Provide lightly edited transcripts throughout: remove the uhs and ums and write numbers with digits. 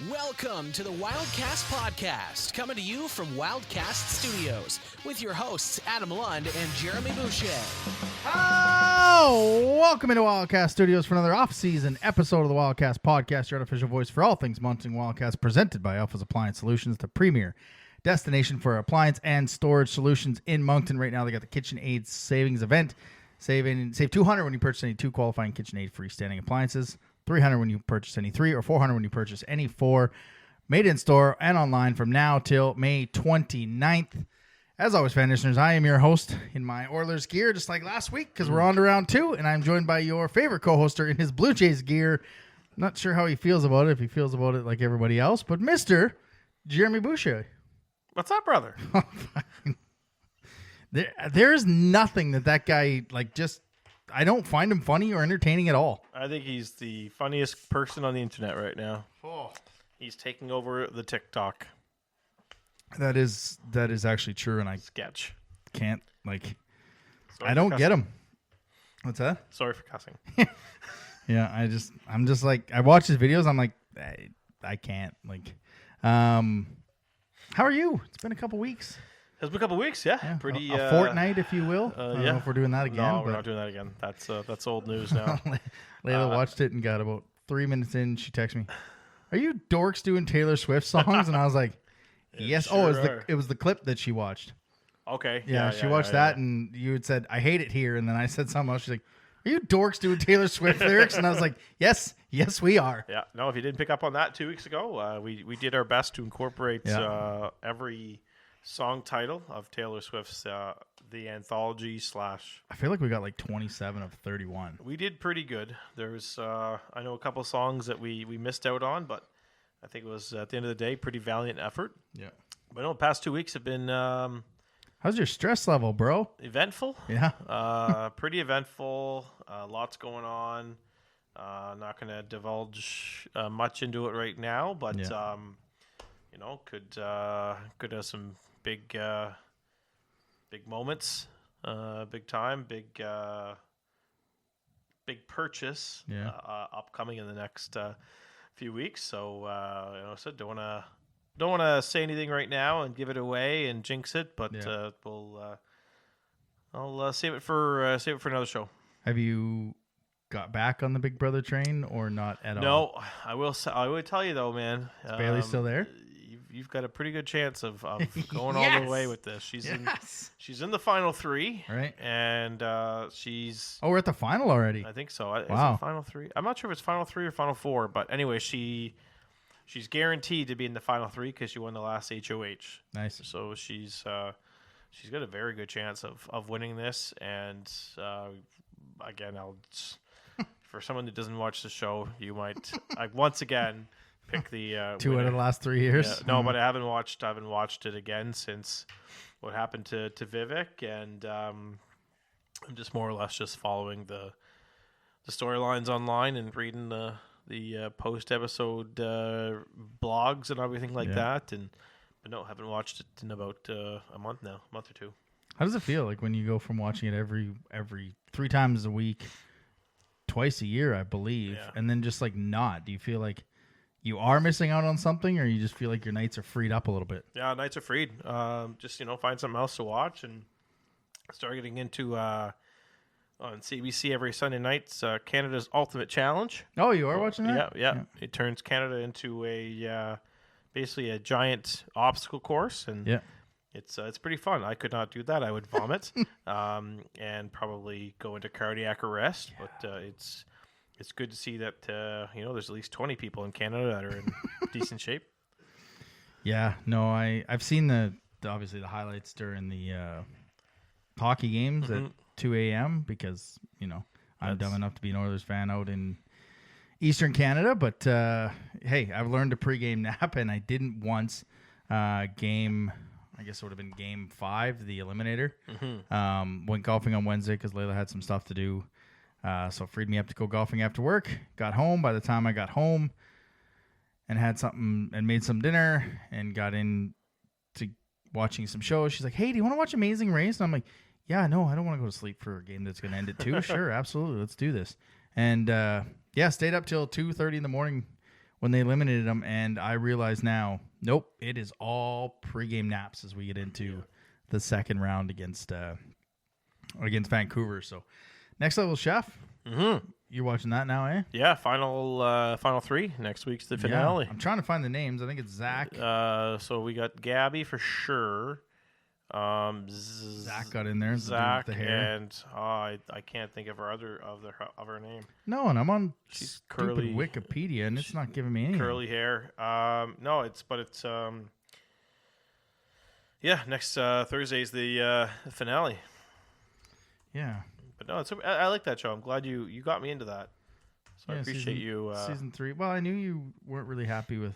Welcome to the Wildcast podcast, coming to you from Wildcast Studios with your hosts Adam Lund and Jeremy Boucher. Oh, welcome into Wildcast Studios for another off-season episode of the Wildcast podcast, your unofficial voice for all things mounting Wildcast, presented by Appliance Solutions, the premier destination for appliance and storage solutions in Moncton. Right now, they got the KitchenAid savings event. Save $200 when you purchase any 2 qualifying KitchenAid freestanding appliances. $300 when you purchase any 3, or $400 when you purchase any 4. Made in store and online from now till May 29th. As always, fan listeners, I am your host in my Oilers gear, just like last week, because we're on to round 2, and I'm joined by your favorite co-hoster in his Blue Jays gear. Not sure how he feels about it, if he feels about it like everybody else, but Mr. Jeremy Boucher. What's up, brother? There's nothing that guy, I don't find him funny or entertaining at all. I think he's the funniest person on the internet right now. Oh. He's taking over the TikTok That is actually true, and I sketch. can't, Sorry I don't get him. What's that? Sorry for cussing. Yeah, I'm just like, I watch his videos, I'm like, I can't, how are you? It's been a couple weeks. It's been a couple weeks, yeah. Pretty a fortnight, if you will. I don't know if we're doing that again. No, we're not doing that again. That's old news now. Layla watched it and got about 3 minutes in. She texted me, "Are you dorks doing Taylor Swift songs?" And I was like, "Yes." Sure it was the clip that she watched. Okay. Yeah, she watched that, and you had said, "I hate it here," and then I said something else. She's like, "Are you dorks doing Taylor Swift lyrics?" And I was like, "Yes, we are." Yeah. No, if you didn't pick up on that 2 weeks ago, we did our best to incorporate every song title of Taylor Swift's the anthology / I feel like we got 27 of 31. We did pretty good. There was I know a couple songs that we missed out on, but I think it was at the end of the day pretty valiant effort. Yeah. But no, the past 2 weeks have been How's your stress level, bro? eventful. Yeah. Pretty eventful. Lots going on. Not going to divulge much into it right now, but could have some big moments, big time, big purchase upcoming in the next few weeks. So so don't want to say anything right now and give it away and jinx it, but I'll save it for another show. Have you got back on the Big Brother train or not at all? No, I will tell you though, man. Is Bailey still there? You've got a pretty good chance of going all the way with this. She's in the final 3, right? And she's we're at the final already. I think so. Wow. Is it final 3? I'm not sure if it's final 3 or final 4, but anyway, she's guaranteed to be in the final 3 because she won the last HOH. Nice. So she's got a very good chance of winning this. And again, for someone that doesn't watch the show, you might once again pick the 2 winner. out of the last 3 years. Yeah, no, but I haven't watched it again since what happened to Vivek, and I'm just more or less just following the storylines online and reading the post episode blogs and everything like that. But no, haven't watched it in about a month or 2. How does it feel like when you go from watching it every 3 times a week, twice a year, I believe, and then just not? Do you feel like you are missing out on something, or you just feel like your nights are freed up a little bit? Yeah, nights are freed. Just find something else to watch and start getting into on CBC every Sunday nights, Canada's Ultimate Challenge. Oh, you are watching that? Yeah. It turns Canada into basically a giant obstacle course, and it's pretty fun. I could not do that. I would vomit and probably go into cardiac arrest. Yeah. But it's good to see that there's at least 20 people in Canada that are in decent shape. Yeah, no, I've seen obviously the highlights during the hockey games at 2 a.m. because I'm dumb enough to be an Oilers fan out in Eastern Canada. But hey, I've learned a pregame nap, and I didn't once. Game, I guess it would have been game 5, the eliminator. Went golfing on Wednesday because Layla had some stuff to do. So it freed me up to go golfing after work. Got home. By the time I got home and had something and made some dinner and got into watching some shows, she's like, "Hey, do you want to watch Amazing Race?" And I'm like, "Yeah, no, I don't want to go to sleep for a game that's going to end at 2. Sure, absolutely. Let's do this." And stayed up till 2:30 in the morning when they eliminated them, and I realize now, nope, it is all pregame naps as we get into the second round against Vancouver. So, Next Level Chef. Mm-hmm. You're watching that now, eh? Yeah, final three. Next week's the finale. Yeah, I'm trying to find the names. I think it's Zach. So we got Gabby for sure. Zach got in there. Zach the hair. and I can't think of her name. No, and I'm on She's stupid curly Wikipedia, and it's not giving me anything. curly hair. No, it's next Thursday is the finale. Yeah. But no, I like that show. I'm glad you got me into that. So I appreciate you. Season 3. Well, I knew you weren't really happy with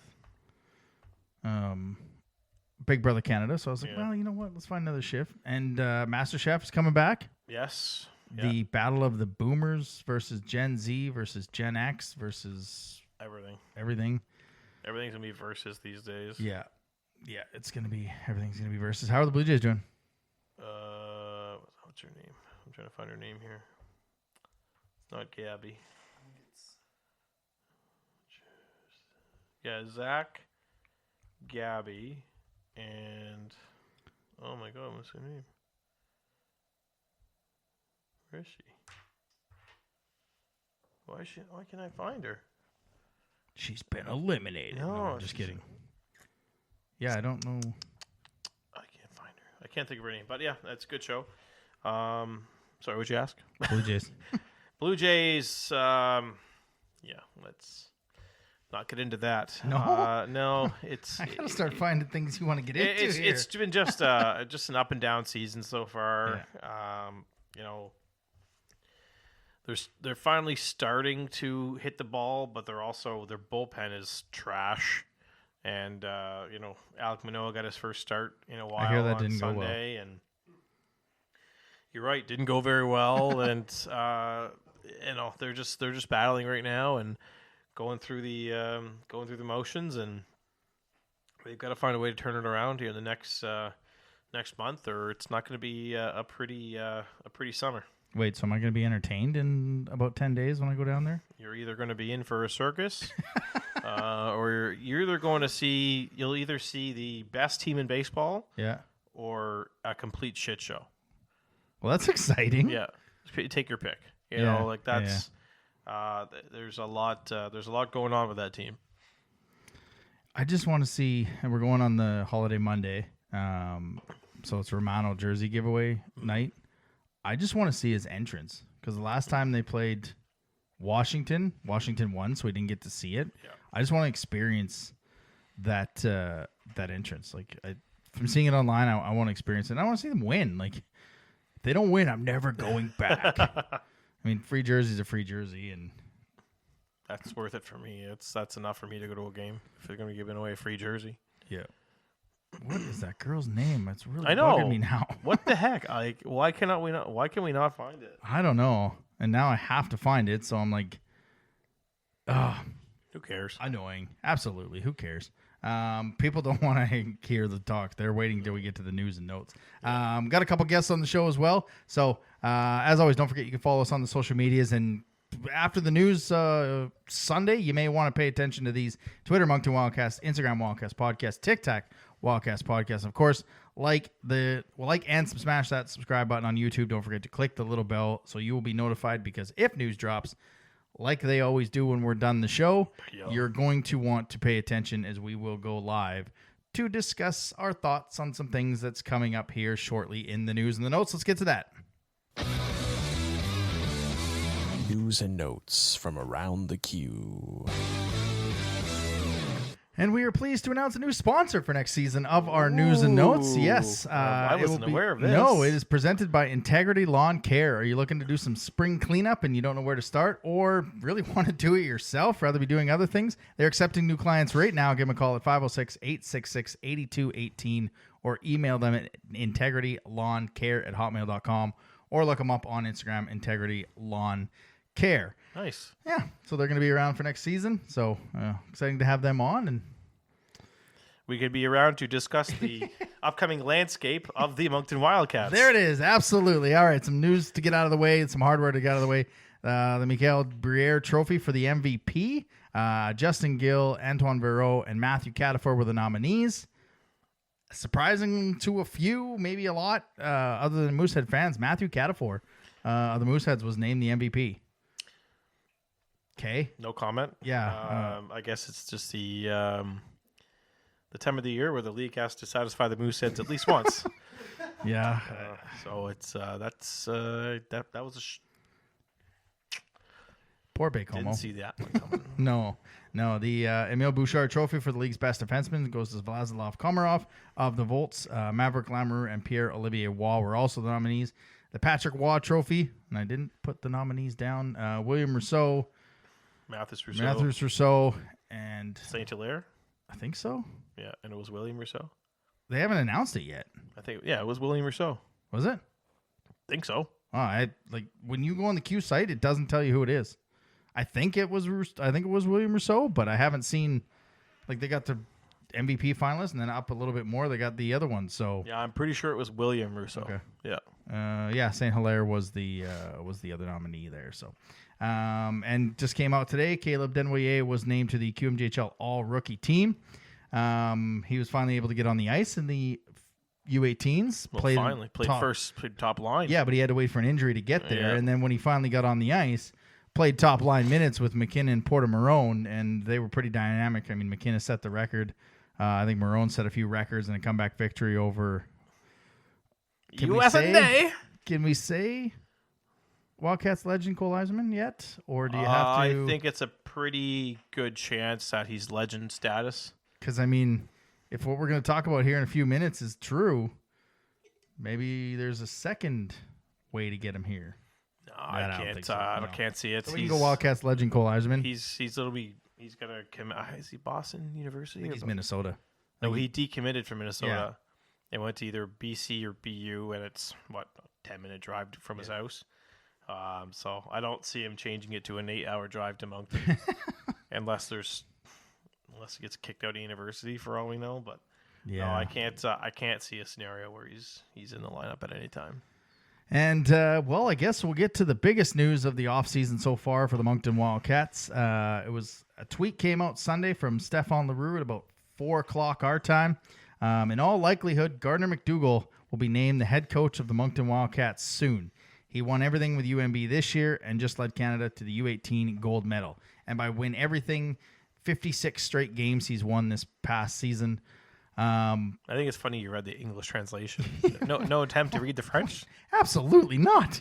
Big Brother Canada, so I was like, well, you know what? Let's find another shift. And Master Chef is coming back. Yes. The battle of the Boomers versus Gen Z versus Gen X versus everything. Everything's gonna be versus these days. Yeah, it's gonna be everything's gonna be versus. How are the Blue Jays doing? What's her name? I'm trying to find her name here. It's not Gabby. Yeah, Zach, Gabby, and oh my God, what's her name? Where is she? Why can't I find her? She's been eliminated. No, I'm just kidding. Yeah, I don't know. I can't find her. I can't think of her name, but yeah, that's a good show. Sorry, what'd you ask? Blue Jays. Blue Jays. Let's not get into that. No, no, it's. I gotta start finding things you want to get into. It's been just an up and down season so far. Yeah. They're finally starting to hit the ball, but their bullpen is trash. And Alec Manoah got his first start in a while. I hear that on didn't Sunday, go well. and you're right, didn't go very well. And they're just battling right now and going through the motions, and they've got to find a way to turn it around here in the next month, or it's not going to be a pretty summer. Wait, so am I going to be entertained in about 10 days when I go down there? You're either going to be in for a circus, or you'll either see the best team in baseball, or a complete shit show. Well, that's exciting. Yeah, take your pick. You know, that's. There's a lot going on with that team. I just want to see, and we're going on the holiday Monday, so it's Romano jersey giveaway night. I just want to see his entrance, because the last time they played Washington won, so we didn't get to see it. Yeah. I just want to experience that entrance. Like, from seeing it online, I want to experience it. And I want to see them win. Like, if they don't win, I'm never going back. I mean, free jersey's a free jersey, and that's worth it for me. That's enough for me to go to a game if they're going to be giving away a free jersey. Yeah. What is that girl's name? It's really bugging me now. What the heck? Why can we not find it? I don't know. And now I have to find it, so I'm like, who cares? Annoying. Absolutely. Who cares? People don't want to hear the talk. They're waiting till we get to the news and notes. Got a couple guests on the show as well. So, as always, don't forget you can follow us on the social medias. And after the news Sunday, you may want to pay attention to these: Twitter, Moncton Wildcast; Instagram, Wildcast Podcast; TikTok, Wildcast Podcast. Of course, like and smash that subscribe button on YouTube. Don't forget to click the little bell so you will be notified, because if news drops, like they always do when we're done the show, you're going to want to pay attention, as we will go live to discuss our thoughts on some things that's coming up here shortly in the news and the notes. Let's get to that. News and notes from around the queue. And we are pleased to announce a new sponsor for next season of our News and Notes. Yes. I wasn't aware of this. No, it is presented by Integrity Lawn Care. Are you looking to do some spring cleanup and you don't know where to start, or really want to do it yourself rather be doing other things? They're accepting new clients right now. Give them a call at 506-866-8218 or email them at integrityLawnCare@hotmail.com, or look them up on Instagram, Integrity Lawn Care. Nice. Yeah, so they're going to be around for next season. So exciting to have them on, and we could be around to discuss the upcoming landscape of the Moncton Wildcats. There it is. Absolutely. All right, some news to get out of the way and some hardware to get out of the way. The Mikael Briere Trophy for the MVP. Justin Gill, Antoine Verreau, and Matthew Catafor were the nominees. Surprising to a few, maybe a lot, other than Moosehead fans, Matthew Catafor of the Mooseheads was named the MVP. Okay. No comment. Yeah. I guess it's just the time of the year where the league has to satisfy the Mooseheads at least once. Yeah. So it's that was a Poor Bacomo. didn't see that one coming. No. The Emile Bouchard Trophy for the league's best defenseman goes to Vladislav Komarov of the Volts. Maverick Lamoureux and Pierre-Olivier Waugh were also the nominees. The Patrick Waugh Trophy, and I didn't put the nominees down. William Rousseau, Mathis Rousseau, and Saint Hilaire. I think so. Yeah, and it was William Rousseau. They haven't announced it yet. It was William Rousseau. Was it? Think so. Oh, when you go on the Q site, it doesn't tell you who it is. I think it was William Rousseau, but I haven't seen they got the MVP finalist and then up a little bit more they got the other one. So yeah, I'm pretty sure it was William Rousseau. Okay. Yeah. Saint Hilaire was the other nominee there. So and just came out today, Caleb Denoyer was named to the QMJHL All Rookie Team. He was finally able to get on the ice in the U18s. Played top line. Yeah, but he had to wait for an injury to get there. Yeah. And then when he finally got on the ice, played top line minutes with McKinnon and Porter Marone, and they were pretty dynamic. I mean, McKinnon set the record. I think Marone set a few records in a comeback victory over USA. Can we say Wildcats legend Cole Eiserman yet? Or do you have to? I think it's a pretty good chance that he's legend status. Because, I mean, if what we're going to talk about here in a few minutes is true, maybe there's a second way to get him here. No, I can't. I can't see it. So we can go Wildcats legend Cole Eiserman. He's gonna come. Is he Boston University? I think he's Minnesota. No, he decommitted from Minnesota and went to either BC or BU, and it's a 10-minute drive from his house. So I don't see him changing it to an 8-hour drive to Moncton, unless he gets kicked out of university for all we know. But no, I can't see a scenario where he's in the lineup at any time. And, I guess we'll get to the biggest news of the offseason so far for the Moncton Wildcats. It was a tweet came out Sunday from Stephane Leroux at about 4 o'clock our time. In all likelihood, Gardner McDougall will be named the head coach of the Moncton Wildcats soon. He won everything with UNB this year and just led Canada to the U18 gold medal. And by win everything, 56 straight games he's won this past season. I think it's funny you read the English translation. No attempt to read the French? Absolutely not.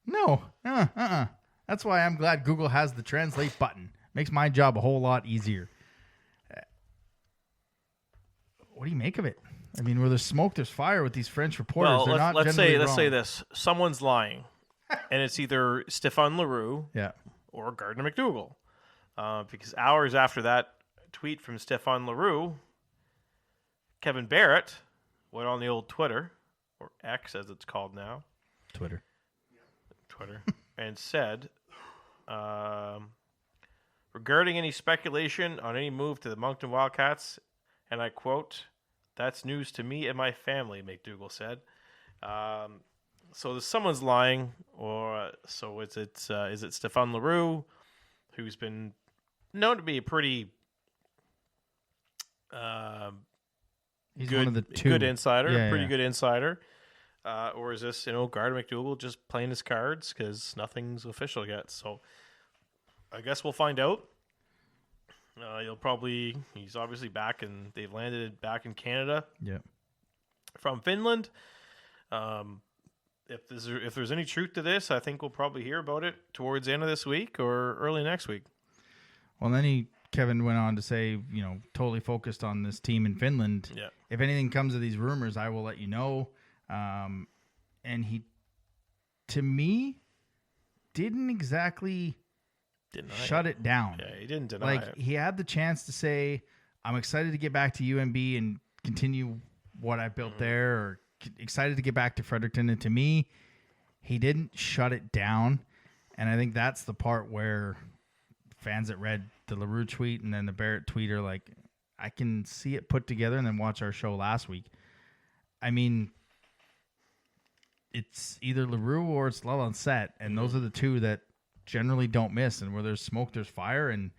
No. That's why I'm glad Google has the translate button. Makes my job a whole lot easier. What do you make of it? I mean, where there's smoke, there's fire with these French reporters. Well, let's say this. Someone's lying, and it's either Stephane Leroux or Gardner McDougall. Because hours after that tweet from Stephane Leroux, Kevin Barrett went on the old Twitter, or X as it's called now. Twitter. And said, regarding any speculation on any move to the Moncton Wildcats, and I quote, "That's news to me and my family," McDougall said. So someone's lying, or so is it Stephane Leroux, who's been known to be a pretty He's good, one of the two. Good insider, Yeah. good insider. Or is this, Gardner McDougall just playing his cards because nothing's official yet? So I guess we'll find out. He's obviously back, and they've landed back in Canada. Yeah. From Finland. If there's any truth to this, I think we'll probably hear about it towards the end of this week or early next week. Well, then Kevin went on to say, totally focused on this team in Finland. Yeah. If anything comes of these rumors, I will let you know. And he, to me, didn't exactly shut it down. Yeah, he didn't deny it. He had the chance to say, I'm excited to get back to UNB and continue what I built there, or excited to get back to Fredericton. And to me, he didn't shut it down. And I think that's the part where fans that read the LaRue tweet and then the Barrett tweet are like, I can see it put together, and then watch our show last week. I mean, it's either LaRue or it's Lelon Set, and those are the two that generally don't miss, and where there's smoke, there's fire. And,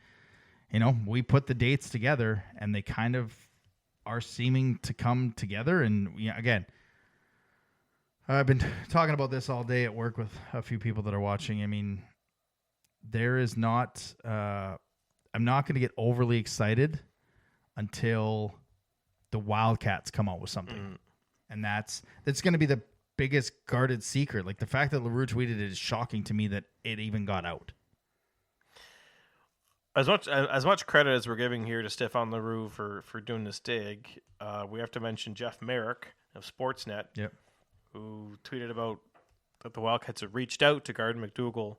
you know, we put the dates together and they kind of are seeming to come together. And again, I've been talking about this all day at work with a few people that are watching. I mean, there is not, I'm not going to get overly excited until the Wildcats come out with something. And that's going to be the biggest guarded secret. Like, the fact that LaRue tweeted it is shocking to me that it even got out. As much credit as we're giving here to Stefan LaRue for doing this dig, we have to mention Jeff Merrick of Sportsnet, who tweeted about that the Wildcats have reached out to Gardner McDougall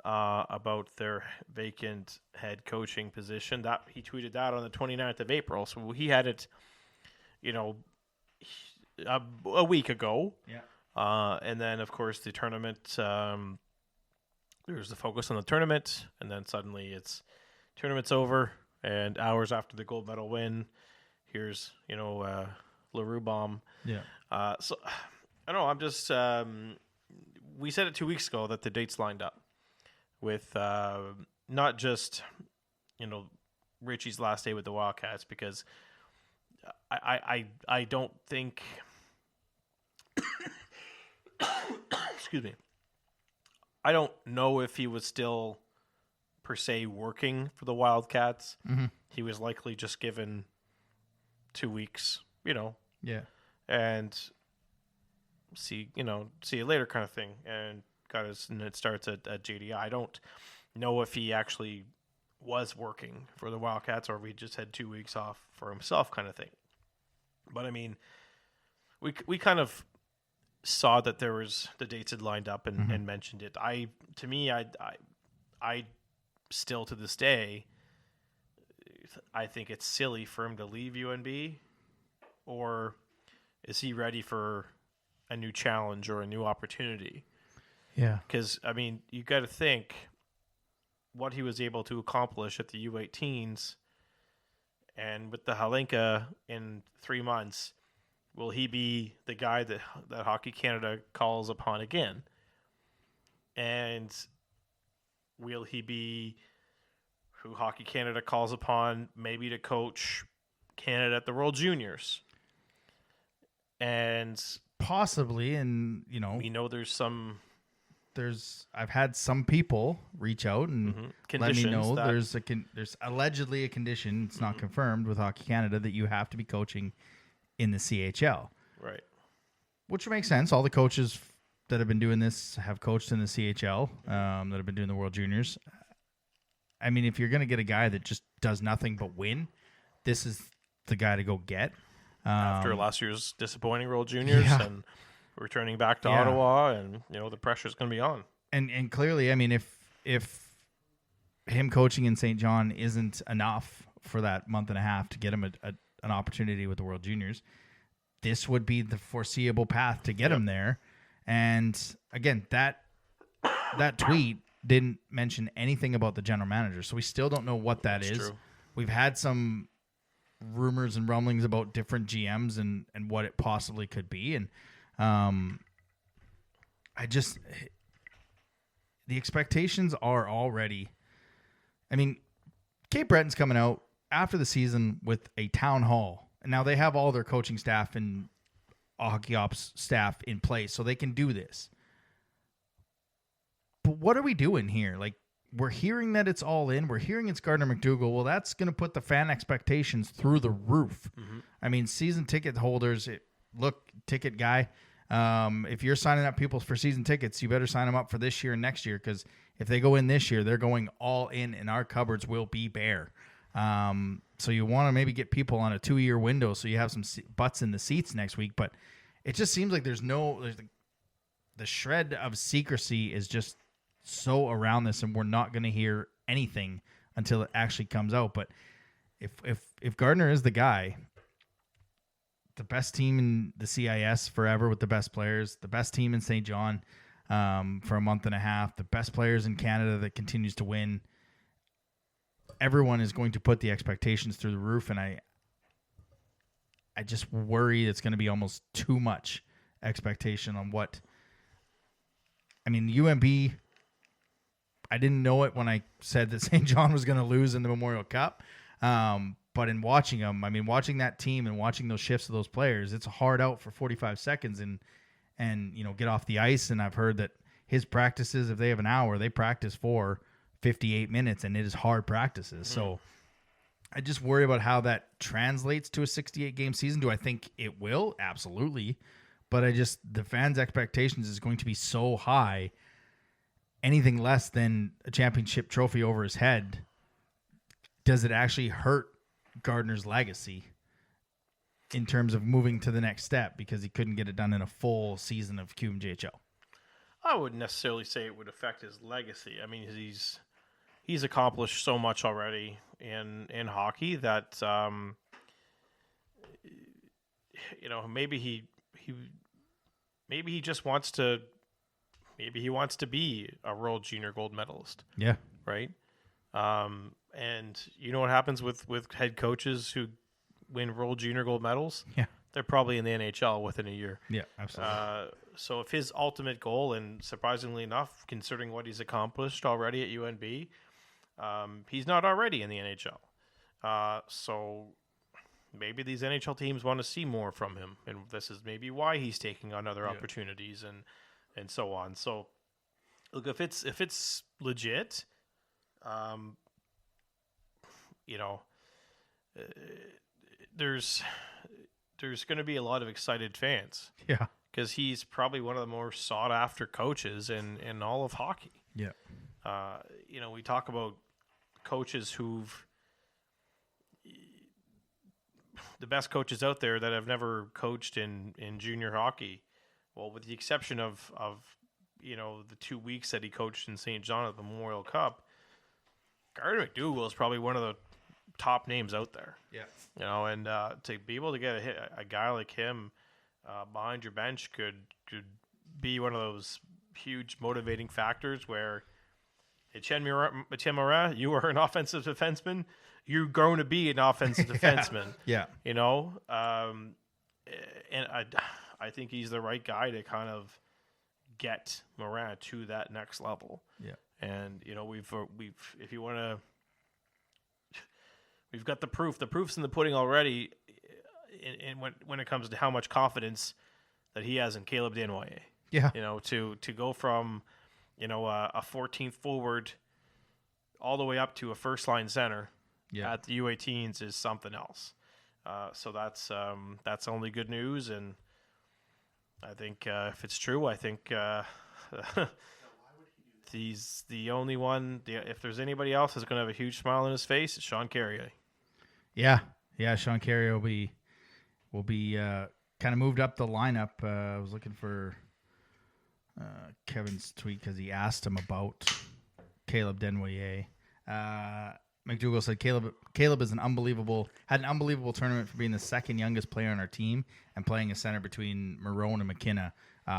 about their vacant head coaching position. That he tweeted that on the 29th of April, so he had it, you know, a week ago. And then, of course, the tournament. There's the focus on the tournament, and then suddenly tournament's over, and hours after the gold medal win, here's, you know, LaRue bomb. So I don't know. I'm just we said it 2 weeks ago that the dates lined up with not just, you know, Richie's last day with the Wildcats, because I don't think excuse me. I don't know if he was still per se working for the Wildcats. He was likely just given 2 weeks, you know. And see you later kind of thing, and it starts at JDI. I don't know if he actually was working for the Wildcats or if he just had 2 weeks off for himself kind of thing. But I mean, we kind of saw that there was the dates had lined up and mentioned it. I still to this day, I think it's silly for him to leave UNB, or is he ready for a new challenge or a new opportunity? Because I mean, you got to think what he was able to accomplish at the U18s, and with the Halenka in 3 months. Will he be the guy that Hockey Canada calls upon again? And will he be who Hockey Canada calls upon maybe to coach Canada at the World Juniors? And possibly, and you know, we know I've had some people reach out and let me know there's allegedly a condition. It's not confirmed with Hockey Canada that you have to be coaching in the CHL. Right. Which makes sense. All the coaches that have been doing this have coached in the CHL, that have been doing the World Juniors. I mean, if you're going to get a guy that just does nothing but win, this is the guy to go get. After last year's disappointing World Juniors and returning back to Ottawa, and, you know, the pressure's going to be on. And clearly, I mean, if him coaching in St. John isn't enough for that month and a half to get him an opportunity with the World Juniors, this would be the foreseeable path to get him there. And again, that tweet didn't mention anything about the general manager, so we still don't know what that is. True. We've had some rumors and rumblings about different GMs and what it possibly could be, and the expectations are already. I mean, Cape Breton's coming out after the season with a town hall, and now they have all their coaching staff and hockey ops staff in place, so they can do this. But what are we doing here? Like, we're hearing that it's all in. We're hearing it's Gardner McDougall. Well, that's going to put the fan expectations through the roof. I mean, season ticket holders, ticket guy, if you're signing up people for season tickets, you better sign them up for this year and next year, because if they go in this year, they're going all in, and our cupboards will be bare. So you want to maybe get people on a 2-year window so you have some butts in the seats next week. But it just seems like there's the shred of secrecy is just so around this, and we're not going to hear anything until it actually comes out. But if Gardner is the guy, the best team in the CIS forever with the best players, the best team in St. John for a month and a half, the best players in Canada that continues to win, everyone is going to put the expectations through the roof, and I just worry it's going to be almost too much expectation on what. I mean, UMB I didn't know it when I said that St. John was going to lose in the Memorial Cup. But in watching them, I mean, watching that team and watching those shifts of those players, it's a hard out for 45 seconds and get off the ice. And I've heard that his practices, if they have an hour, they practice for 58 minutes, and it is hard practices. So I just worry about how that translates to a 68-game season. Do I think it will? Absolutely. But the fans' expectations is going to be so high. Anything less than a championship trophy over his head, does it actually hurt Gardner's legacy in terms of moving to the next step because he couldn't get it done in a full season of QMJHL? I wouldn't necessarily say it would affect his legacy. I mean, he's accomplished so much already in hockey that maybe he just wants to be a World Junior Gold medalist. Yeah. Right. And you know what happens with head coaches who win World Junior Gold medals? Yeah. They're probably in the NHL within a year. Yeah, absolutely. So if his ultimate goal, and surprisingly enough, considering what he's accomplished already at UNB, he's not already in the NHL. So maybe these NHL teams want to see more from him, and this is maybe why he's taking on other opportunities and so on. So look, if it's legit, there's going to be a lot of excited fans. Yeah. Because he's probably one of the more sought after coaches in all of hockey. Yeah. We talk about coaches who've the best coaches out there that have never coached in junior hockey. Well, with the exception of the 2 weeks that he coached in St. John at the Memorial Cup, Gardner McDougall is probably one of the top names out there. Yeah. And to be able to get a guy like him behind your bench could be one of those huge motivating factors where Etienne Morin, you are an offensive defenseman. You're going to be an offensive defenseman. Yeah. And I think he's the right guy to kind of get Morin to that next level. Yeah. And we've if you want to, we've got the proof. The proof's in the pudding already. When it comes to how much confidence that he has in Caleb Desnoyers. Yeah. To go from a 14th forward all the way up to a first line center at the U18s is something else. So that's only good news, and I think if it's true, I think he's the only one. If there's anybody else that's going to have a huge smile on his face, it's Sean Carrier. Yeah. Sean Carrier will be kind of moved up the lineup. I was looking for Kevin's tweet because he asked him about Caleb Desnoyers. McDougall said Caleb is had an unbelievable tournament for being the second youngest player on our team and playing a center between Marone and McKenna.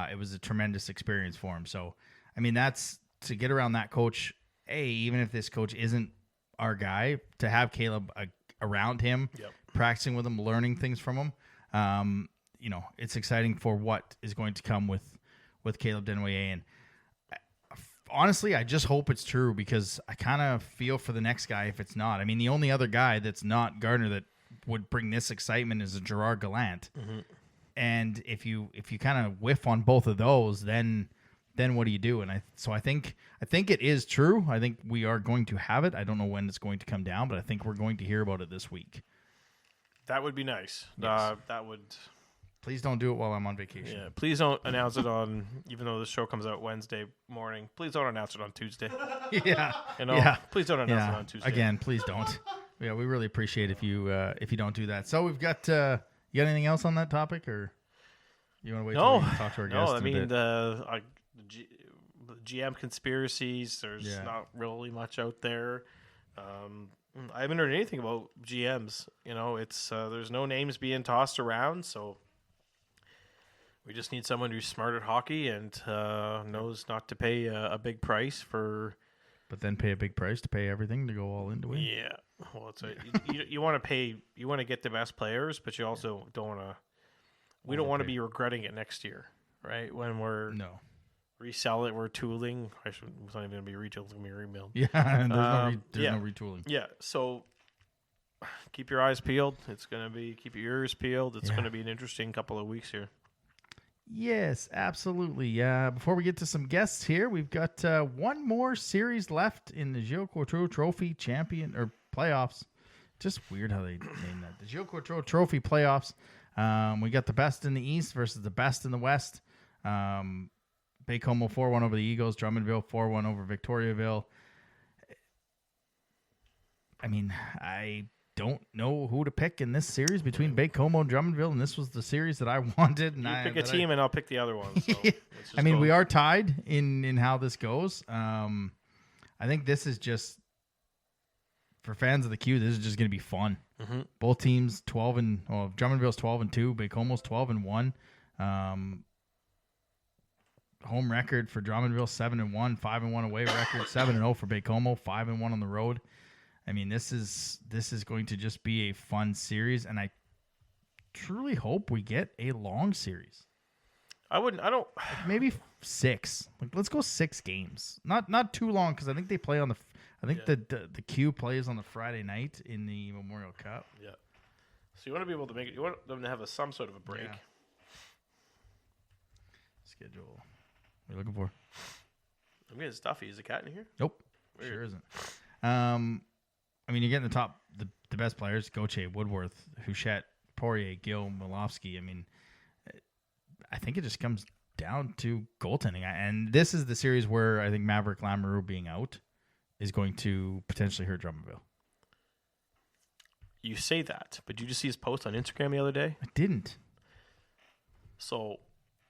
It was a tremendous experience for him. So, I mean, that's to get around that coach. Even if this coach isn't our guy, to have Caleb around him, practicing with him, learning things from him. It's exciting for what is going to come with Caleb Desnoyers. And honestly, I just hope it's true because I kind of feel for the next guy if it's not. I mean, the only other guy that's not Gardner that would bring this excitement is a Gerard Gallant. Mm-hmm. And if you kind of whiff on both of those, then what do you do? And I think it is true. I think we are going to have it. I don't know when it's going to come down, but I think we're going to hear about it this week. That would be nice. Yes. That would. Please don't do it while I'm on vacation. Yeah, please don't announce it on, even though the show comes out Wednesday morning, please don't announce it on Tuesday. Yeah. Please don't announce it on Tuesday. Again, please don't. Yeah, we really appreciate if you don't do that. So we've got, you got anything else on that topic, or you want to wait till we talk to our guests? No, I mean, the GM conspiracies, there's not really much out there. I haven't heard anything about GMs. It's there's no names being tossed around, so we just need someone who's smart at hockey and knows not to pay a big price for. But then pay a big price to pay everything to go all into it. Yeah, well, it's you want to pay. You want to get the best players, but you also don't want to. We don't want to be regretting it next year, right? When we're resell it. We're tooling. It's not even going to be retail. It's going to be rebuild. Yeah, and there's yeah. no retooling. Yeah. So keep your eyes peeled. Keep your ears peeled. It's Yeah. going to be an interesting couple of weeks here. Yes, absolutely. Before we get to some guests here, we've got one more series left in the Gilles Courteau Trophy Champion or playoffs. Just weird how they name that. The Gilles Courteau Trophy playoffs. We got the best in the East versus the best in the West. Baie-Comeau 4-1 over the Eagles. Drummondville 4-1 over Victoriaville. I mean, I don't know who to pick in this series between Baie-Comeau and Drummondville, and this was the series that I wanted. You pick a team, and I'll pick the other one. So I mean, we are tied in how this goes. I think this is just, for fans of the Q, this is just going to be fun. Mm-hmm. Both teams Drummondville's 12-2, Baie-Comeau's 12-1. Home record for Drummondville 7-1, 5-1 away record, 7-0 for Baie-Comeau, 5-1 on the road. I mean, this is going to just be a fun series, and I truly hope we get a long series. Maybe 6. Like, let's go 6 games. Not too long, because I think they play on the. I think the Q plays on the Friday night in the Memorial Cup. Yeah. So you want to be able to make it. You want them to have some sort of a break. Yeah. Schedule. What are you looking for? I'm getting stuffy. Is the cat in here? Nope. Weird. Sure isn't. I mean, you're getting the best players: Gauthier, Woodworth, Houchette, Poirier, Gill, Milofsky. I mean, I think it just comes down to goaltending. And this is the series where I think Maverick Lamoureux being out is going to potentially hurt Drummondville. You say that, but did you just see his post on Instagram the other day? I didn't. So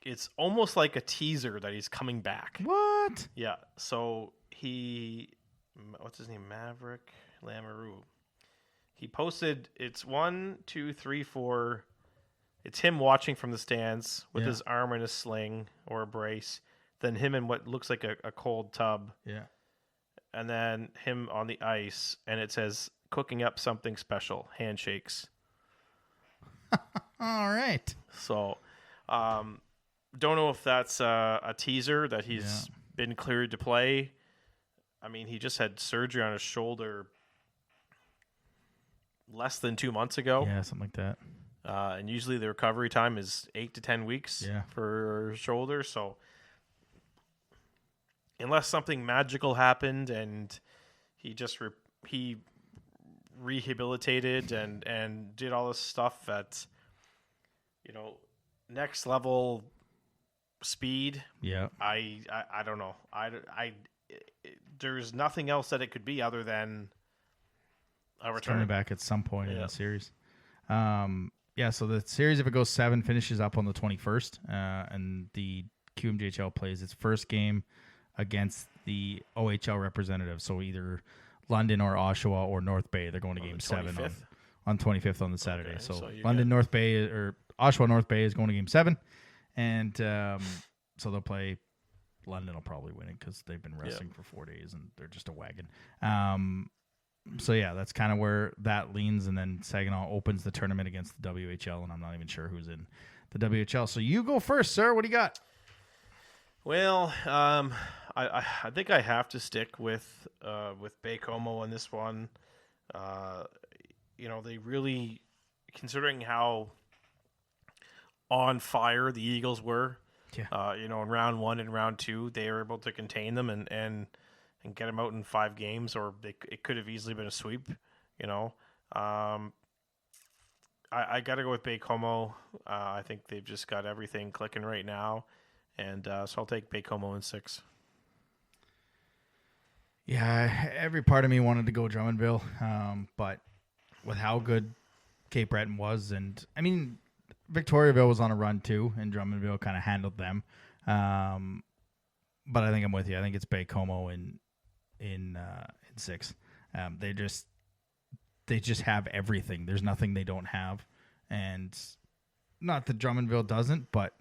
it's almost like a teaser that he's coming back. What? Yeah. So what's his name? Maverick Lamoureux. He posted, it's 1, 2, 3, 4. It's him watching from the stands with his arm in a sling or a brace. Then him in what looks like a cold tub. Yeah. And then him on the ice. And it says, cooking up something special. Handshakes. All right. So, don't know if that's a teaser that he's been cleared to play. I mean, he just had surgery on his shoulder less than 2 months ago. Yeah, something like that. And usually the recovery time is 8 to 10 weeks for shoulder. So unless something magical happened and he just he rehabilitated and did all this stuff at next level speed. Yeah. I don't know. There's nothing else that it could be other than a return. Coming back at some point in the series. So the series, if it goes 7, finishes up on the 21st, and the QMJHL plays its first game against the OHL representative. So either London or Oshawa or North Bay. They're going to game 7 on 25th on the Saturday. Okay, so London, North Bay, or Oshawa, North Bay is going to game 7. And so they'll play. London will probably win it because they've been resting for 4 days and they're just a wagon. So that's kind of where that leans. And then Saginaw opens the tournament against the WHL, and I'm not even sure who's in the WHL. So you go first, sir. What do you got? Well, I think I have to stick with Baie-Comeau on this one. They really, considering how on fire the Eagles were. Yeah. In round 1 and round 2, they were able to contain them and get them out in 5 games, or it could have easily been a sweep. I got to go with Baie-Comeau. I think they've just got everything clicking right now, and so I'll take Baie-Comeau in 6. Yeah, every part of me wanted to go Drummondville, but with how good Cape Breton was, and I mean, Victoriaville was on a run too, and Drummondville kind of handled them. But I think I'm with you. I think it's Baie-Comeau in 6. They just have everything. There's nothing they don't have, and not that Drummondville doesn't, but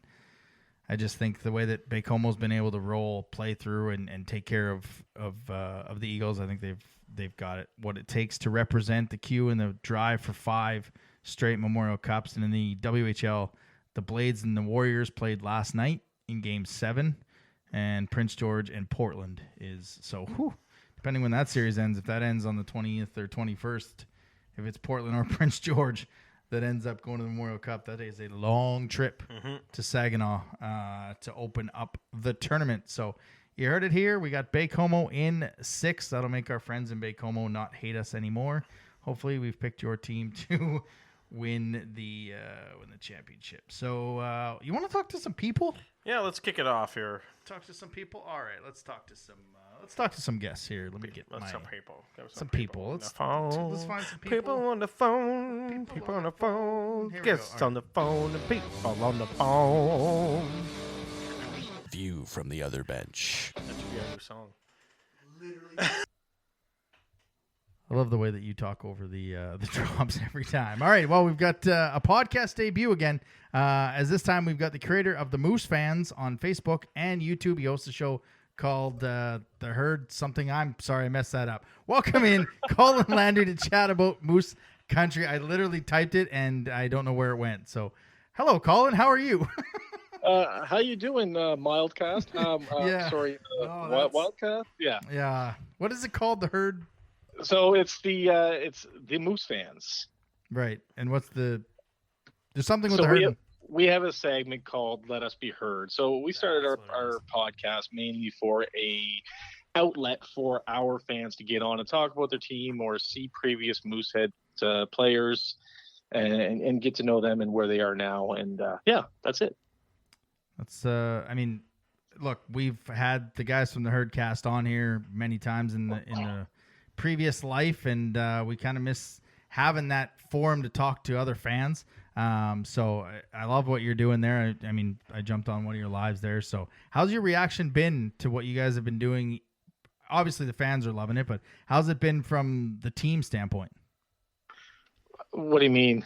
I just think the way that Baie-Comeau's been able to play through and take care of the Eagles, I think they've got it what it takes to represent the Q in the drive for 5 straight Memorial Cups. And in the WHL, the Blades and the Warriors played last night in Game 7, and Prince George and Portland is. So, depending when that series ends, if that ends on the 20th or 21st, if it's Portland or Prince George that ends up going to the Memorial Cup, that is a long trip to Saginaw to open up the tournament. So you heard it here. We got Baie-Comeau in 6. That'll make our friends in Baie-Comeau not hate us anymore. Hopefully we've picked your team to win the championship. So you want to talk to some people? Yeah, let's kick it off here. Talk to some people. All right, let's talk to some guests here. Let me get some people. Some people. Let's find some people. People on the phone. People on the phone. Guests on the phone. And people on the phone. View from the other bench. That should be our new song. I love the way that you talk over the drops every time. All right, well, we've got a podcast debut again. As this time we've got the creator of the Moose Fans on Facebook and YouTube. He hosts a show called The Herd something. I'm sorry, I messed that up. Welcome in, Colin Landry, to chat about Moose Country. I literally typed it and I don't know where it went. So, hello, Colin. How are you? How you doing, Wildcast? Yeah. Sorry, Wildcast? Yeah. Yeah. What is it called? The Herd? So it's the Moose Fans. Right. And there's something with So the Herd. we have a segment called Let Us Be Heard. So we started our podcast mainly for a outlet for our fans to get on and talk about their team or see previous Moosehead players and get to know them and where they are now. And that's it. That's look, we've had the guys from the Herdcast on here many times in the previous life, and we kind of miss having that forum to talk to other fans. So I love what you're doing there. I jumped on one of your lives there. So how's your reaction been to what you guys have been doing? Obviously the fans are loving it, but how's it been from the team standpoint? What do you mean?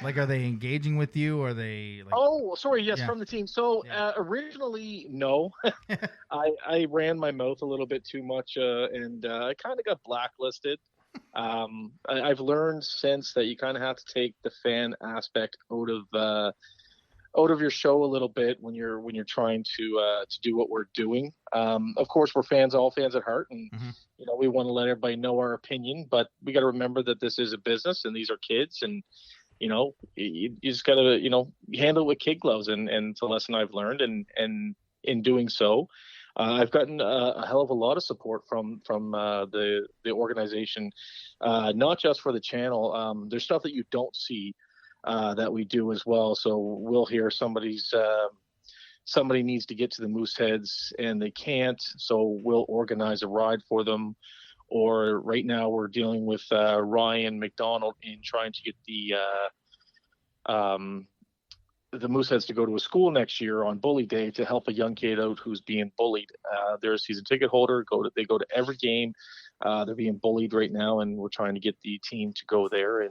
Like, are they engaging with you? Are they like... Oh, sorry. Yes, Yeah. from the team. So originally, no. I ran my mouth a little bit too much, and I kind of got blacklisted. I've learned since that you kind of have to take the fan aspect out of your show a little bit when you're trying to do what we're doing. Of course, we're fans, all fans at heart, and we want to let everybody know our opinion. But we got to remember that this is a business, and these are kids, and you just got to handle it with kid gloves, and it's a lesson I've learned, and in doing so, I've gotten a hell of a lot of support from the organization, not just for the channel. There's stuff that you don't see that we do as well. So we'll hear somebody needs to get to the Mooseheads and they can't, so we'll organize a ride for them. Or right now we're dealing with Ryan McDonald in trying to get the Mooseheads to go to a school next year on Bully Day to help a young kid out who's being bullied. They're a season ticket holder. They go to every game. They're being bullied right now, and we're trying to get the team to go there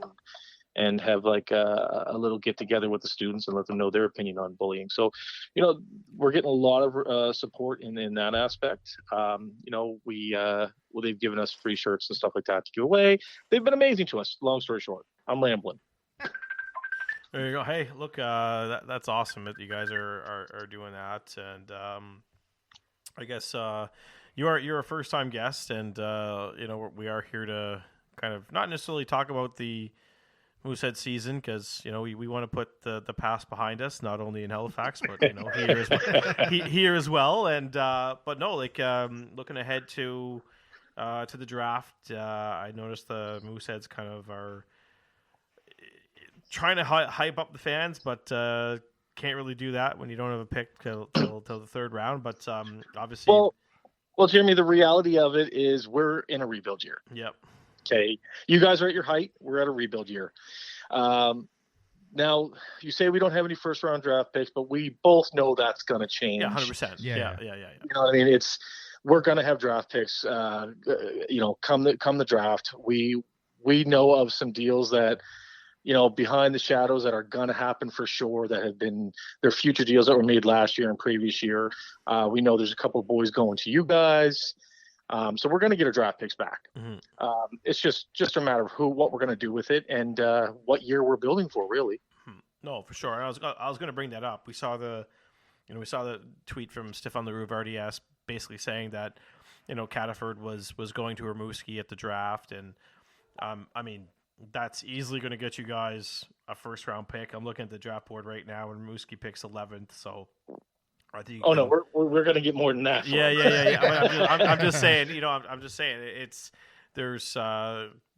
and have like a little get together with the students and let them know their opinion on bullying. So, we're getting a lot of support in that aspect. They've given us free shirts and stuff like that to give away. They've been amazing to us. Long story short, I'm rambling. There you go. Hey, look, that's awesome that you guys are doing that, and I guess you're a first time guest, and we are here to kind of not necessarily talk about the Moosehead season because we want to put the past behind us, not only in Halifax but here as well, and but no, like looking ahead to the draft, I noticed the Mooseheads kind of are trying to hype up the fans, but can't really do that when you don't have a pick till the third round. But obviously, well, Jeremy, the reality of it is we're in a rebuild year. Yep. Okay, you guys are at your height. We're at a rebuild year. Now, you say we don't have any first round draft picks, but we both know that's going to change. Yeah, 100%. Yeah. You know what I mean? We're going to have draft picks. Come the draft. We know of some deals that behind the shadows that are going to happen for sure, that have been their future deals that were made last year and previous year. We know there's a couple of boys going to you guys. So we're going to get our draft picks back. Mm-hmm. It's just a matter of what we're going to do with it and what year we're building for, really. No, for sure. I was going to bring that up. We saw the we saw the tweet from Stefan Leroux of RDS basically saying that, Cataford was going to Rimouski at the draft. And, I mean, that's easily going to get you guys a first-round pick. I'm looking at the draft board right now, and Rimouski picks 11th, so I think. No, we're going to get more than that. Yeah. I'm just saying. I'm just saying. There's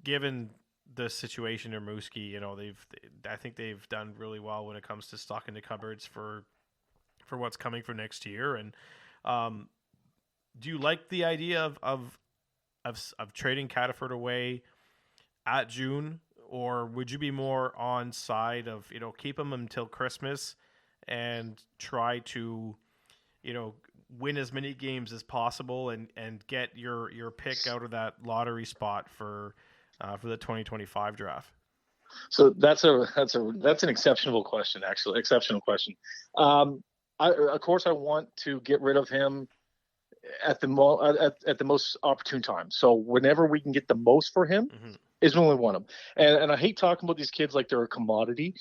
given the situation in Rimouski, I think they've done really well when it comes to stocking the cupboards for what's coming for next year. And do you like the idea of trading Cataford away at June, or would you be more on side of keep him until Christmas and try to win as many games as possible and get your pick out of that lottery spot for the 2025 draft? So that's an exceptional question, actually. Exceptional question. Of course, I want to get rid of him at the most opportune time. So whenever we can get the most for him is when we want him. And I hate talking about these kids like they're a commodity,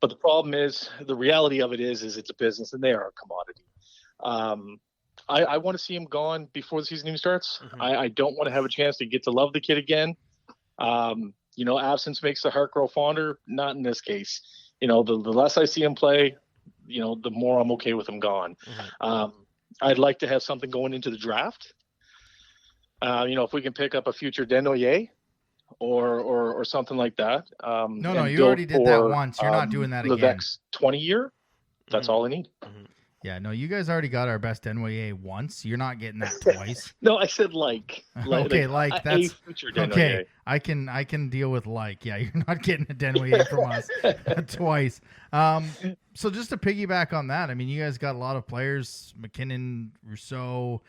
but the problem is, the reality of it is it's a business and they are a commodity. I want to see him gone before the season even starts. I don't want to have a chance to get to love the kid again. Absence makes the heart grow fonder. Not in this case. The less I see him play, the more I'm okay with him gone. I'd like to have something going into the draft. If we can pick up a future Denoyer or something like that. No, you already did that once. You're not doing that again. Levesque's 20-year. That's all I need. Yeah, no, you guys already got our best Denoyer once. You're not getting that twice. No, I said like that's a future Denoyer. Okay. I can deal with like. Yeah, you're not getting a Denoyer from us twice. So just to piggyback on that, I mean, you guys got a lot of players: McKinnon, Rousseau,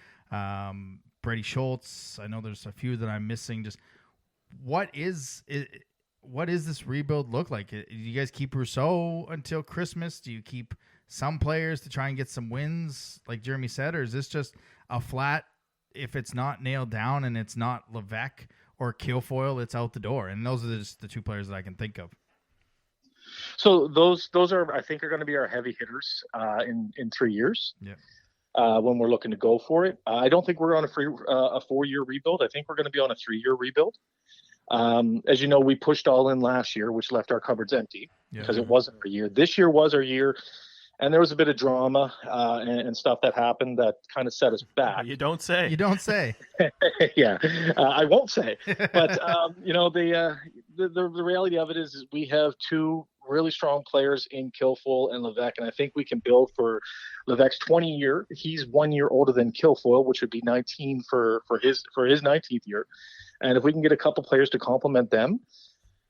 Brady Schultz. I know there's a few that I'm missing. Just what is this rebuild look like? Do you guys keep Rousseau until Christmas? Do you keep some players to try and get some wins, like Jeremy said, or is this just a flat, if it's not nailed down and it's not Levesque or Kilfoyle, it's out the door? And those are just the two players that I can think of. So those are, I think, are going to be our heavy hitters in 3 years. Yeah. When we're looking to go for it. I don't think we're on a 4-year rebuild. I think we're going to be on a 3-year rebuild. As you know, we pushed all in last year, which left our cupboards empty because it wasn't our year. This year was our year. And there was a bit of drama and stuff that happened that kind of set us back. You don't say. Yeah, I won't say. But the reality of it is we have two really strong players in Kilfoyle and Levesque, and I think we can build for Levesque's 20-year. He's 1 year older than Kilfoyle, which would be 19 for his 19th year. And if we can get a couple players to complement them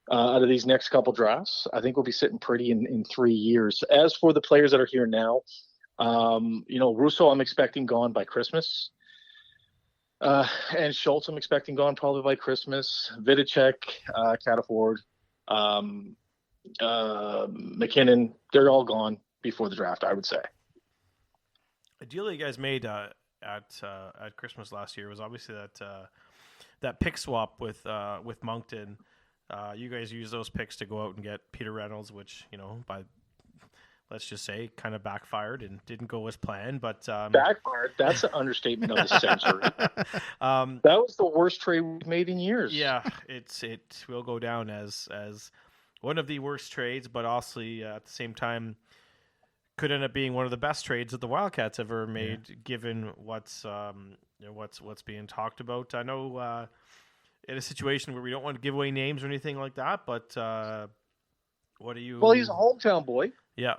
out of these next couple drafts, I think we'll be sitting pretty in 3 years. As for the players that are here now, Rousseau I'm expecting gone by Christmas. And Schultz I'm expecting gone probably by Christmas. Vidicek, Cataford, McKinnon, they're all gone before the draft, I would say. A deal you guys made at Christmas last year was obviously that pick swap with Moncton. You guys used those picks to go out and get Peter Reynolds, which, let's just say, kind of backfired and didn't go as planned. But backfired? That's an understatement of the century. That was the worst trade we've made in years. Yeah, it will go down as one of the worst trades, but also at the same time could end up being one of the best trades that the Wildcats ever made, given what's being talked about. I know. In a situation where we don't want to give away names or anything like that, but what do you? Well, he's a hometown boy. Yeah,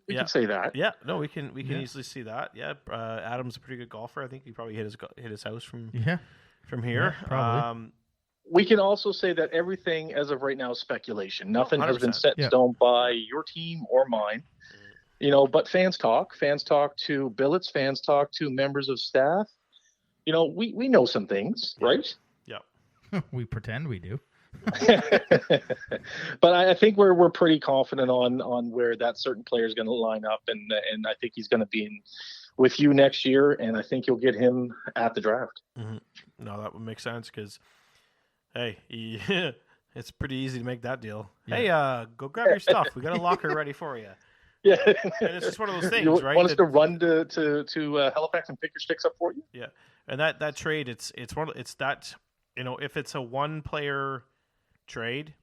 we can say that. Yeah, no, we can easily see that. Yeah, Adam's a pretty good golfer. I think he probably hit his house from here. Yeah, probably. We can also say that everything as of right now is speculation. Nothing has been set in stone by your team or mine. But fans talk. Fans talk to billets. Fans talk to members of staff. We know some things, right? We pretend we do. But I think we're pretty confident on where that certain player is going to line up, and I think he's going to be with you next year, and I think you'll get him at the draft. Mm-hmm. No, that would make sense because, hey, it's pretty easy to make that deal. Yeah. Hey, go grab your stuff. We got a locker ready for you. Yeah. And it's just one of those things, you right? Want us to run to Halifax and pick your sticks up for you? Yeah, and that trade, it's that, if it's a one player trade,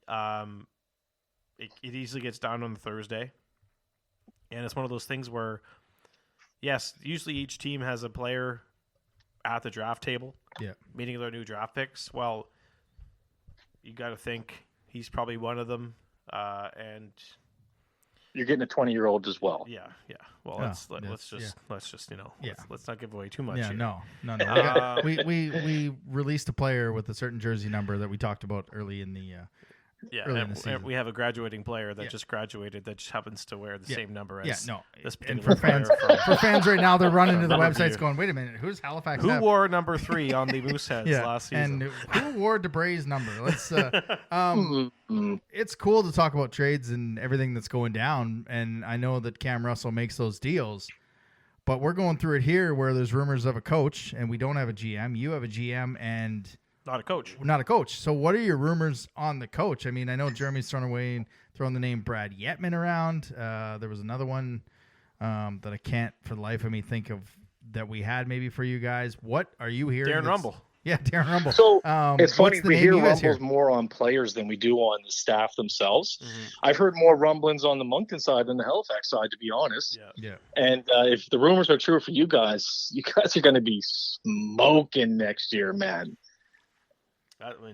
it easily gets done on the Thursday, and it's one of those things where, yes, usually each team has a player at the draft table, meeting their new draft picks. Well, you got to think he's probably one of them, and you're getting a 20-year-old as well. Yeah. Well, let's just let's not give away too much. Yeah, here. No. We released a player with a certain jersey number that we talked about early in the season. We have a graduating player that just graduated that just happens to wear the same number as this and particular for fans right now, they're running to the number websites few. going, wait a minute, who's Halifax? Who wore number 3 on the Mooseheads last season? And who wore DeBray's number? Let's. It's cool to talk about trades and everything that's going down, and I know that Cam Russell makes those deals, but we're going through it here where there's rumors of a coach, and we don't have a GM. You have a GM, and not a coach. So what are your rumors on the coach? I mean, I know Jeremy's throwing the name Brad Yetman around. There was another one that I can't for the life of me think of that we had maybe for you guys. What are you hearing? Darren Rumble. Yeah, Darren Rumble. So it's funny, we hear rumbles more on players than we do on the staff themselves. Mm-hmm. I've heard more rumblings on the Moncton side than the Halifax side, to be honest. Yeah. And if the rumors are true for you guys are going to be smoking next year, man.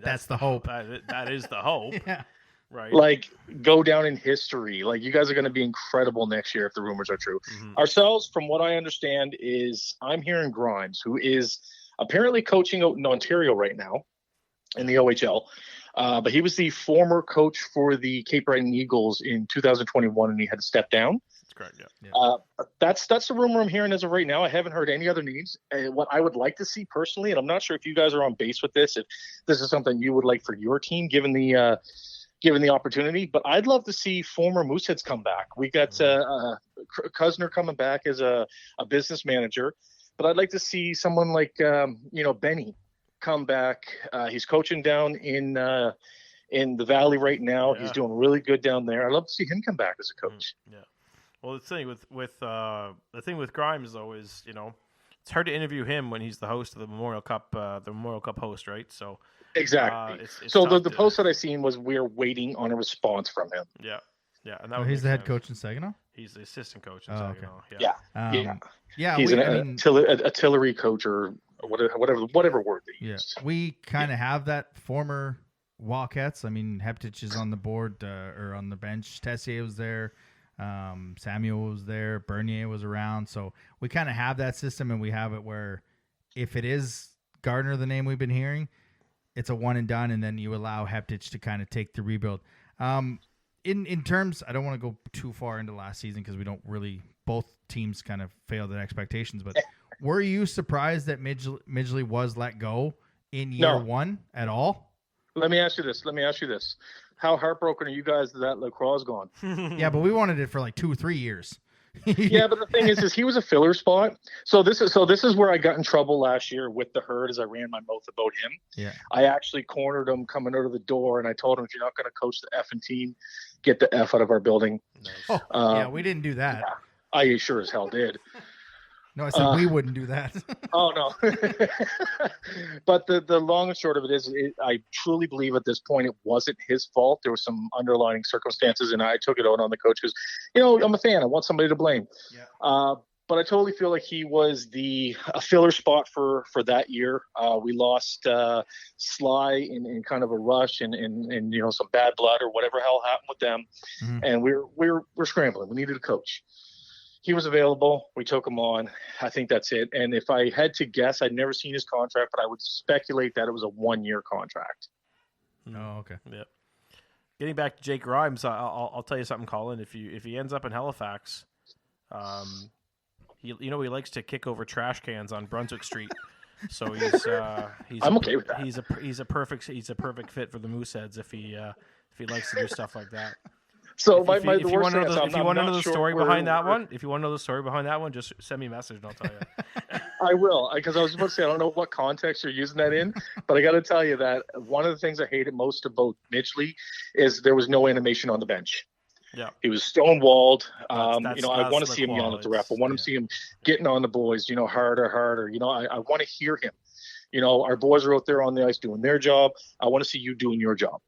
That's the hope. That is the hope. Yeah. Right. Like, go down in history. Like, you guys are going to be incredible next year if the rumors are true. Mm-hmm. Ourselves, from what I understand, is I'm hearing Grimes, who is apparently coaching out in Ontario right now in the OHL. But he was the former coach for the Cape Breton Eagles in 2021, and he had to step down. That's correct, yeah. That's the rumor I'm hearing as of right now. I haven't heard any other names. What I would like to see personally, and I'm not sure if you guys are on base with this, if this is something you would like for your team, given the opportunity, but I'd love to see former Mooseheads come back. We got Kusner coming back as a business manager, but I'd like to see someone like Benny come back. He's coaching down in the Valley right now. Yeah. He's doing really good down there. I'd love to see him come back as a coach. Yeah. Well, the thing with Grimes though is, it's hard to interview him when he's the host of the Memorial Cup host, right? So exactly. It's so tough the post that I seen was we're waiting on a response from him. Yeah. And that he's the head coach in Saginaw? He's the assistant coach in Okay. Saginaw. Yeah. He's an artillery coach or whatever word they use. We kind of have that former Wildcats. I mean, Heptich is on the board or on the bench. Tessier was there. Samuel was there. Bernier was around. So we kind of have that system, and we have it where if it is Gardner, the name we've been hearing, it's a one and done, and then you allow Heptich to kind of take the rebuild. In terms, I don't want to go too far into last season because we don't really, both teams kind of failed their expectations, but were you surprised that Midgley was let go in year one at all? Let me ask you this. How heartbroken are you guys that LaCroix is gone? Yeah, but we wanted it for like 2 or 3 years. Yeah, but the thing is he was a filler spot. So this is where I got in trouble last year with the Herd as I ran my mouth about him. Yeah. I actually cornered him coming out of the door, and I told him, if you're not going to coach the effing team, get the F out of our building. Nice. Yeah, we didn't do that. Yeah, I sure as hell did. No, I said we wouldn't do that. Oh, no. But the long and short of it is, I truly believe at this point it wasn't his fault. There were some underlying circumstances, and I took it out on the coach because, I'm a fan. I want somebody to blame. Yeah. But I totally feel like he was a filler spot for that year. We lost Sly in kind of a rush and some bad blood or whatever hell happened with them. Mm-hmm. And we're scrambling. We needed a coach. He was available. We took him on. I think that's it. And if I had to guess, I'd never seen his contract, but I would speculate that it was a 1-year contract. Oh, okay. Yep. Getting back to Jake Grimes, I'll tell you something, Colin. If he ends up in Halifax, he likes to kick over trash cans on Brunswick Street. So I'm okay with that. He's a perfect fit for the Mooseheads if he likes to do stuff like that. So if you want to know the story behind that one, just send me a message and I'll tell you. I will, because I was about to say I don't know what context you're using that in, but I got to tell you that one of the things I hated most about Midgley is there was no animation on the bench. Yeah. He was stonewalled. That's I want to the see him yelling at the ref. I qualities. want to see him getting on the boys, harder. I want to hear him. Our boys are out there on the ice doing their job. I want to see you doing your job.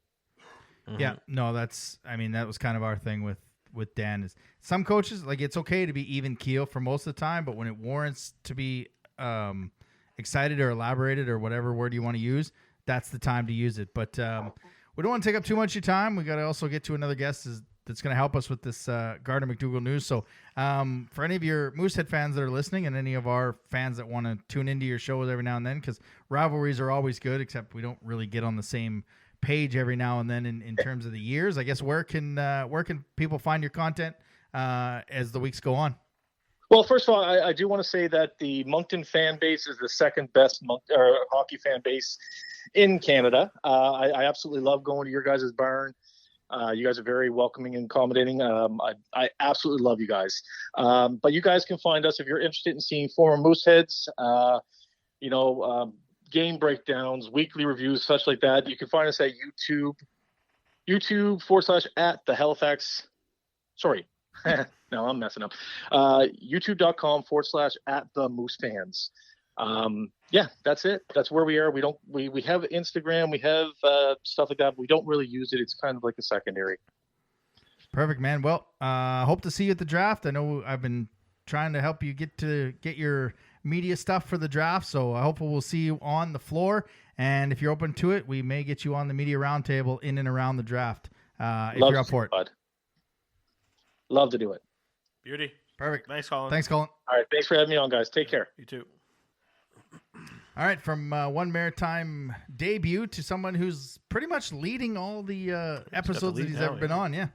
Mm-hmm. Yeah, no, that was kind of our thing with Dan. Is some coaches, like, it's okay to be even keel for most of the time, but when it warrants to be excited or elaborated or whatever word you want to use, that's the time to use it. But we don't want to take up too much of your time. We got to also get to another guest that's going to help us with this Gardner McDougall news. So for any of your Moosehead fans that are listening and any of our fans that want to tune into your shows every now and then, because rivalries are always good, except we don't really get on the same page every now and then in terms of the years. I guess where can people find your content as the weeks go on? Well, first of all, I do want to say that the Moncton fan base is the second best hockey fan base in Canada. I absolutely love going to your guys' barn. You guys are very welcoming and accommodating. I absolutely love you guys. But you guys can find us if you're interested in seeing former Mooseheads, game breakdowns, weekly reviews, such like that. You can find us at YouTube / the Halifax. Sorry. No, I'm messing up. YouTube.com / the Moose Fans. Yeah, that's it. That's where we are. We have Instagram, we have stuff like that, but we don't really use it. It's kind of like a secondary. Perfect, man. Well, hope to see you at the draft. I know I've been trying to help you get your media stuff for the draft, so I hope we'll see you on the floor. And if you're open to it, we may get you on the media roundtable in and around the draft. If you're up for it. Bud. Love to do it. Beauty. Perfect. Thanks, Colin. All right, thanks for having me on, guys. Take care. You too. All right, from one maritime debut to someone who's pretty much leading all the episodes that he's ever been on. Yeah.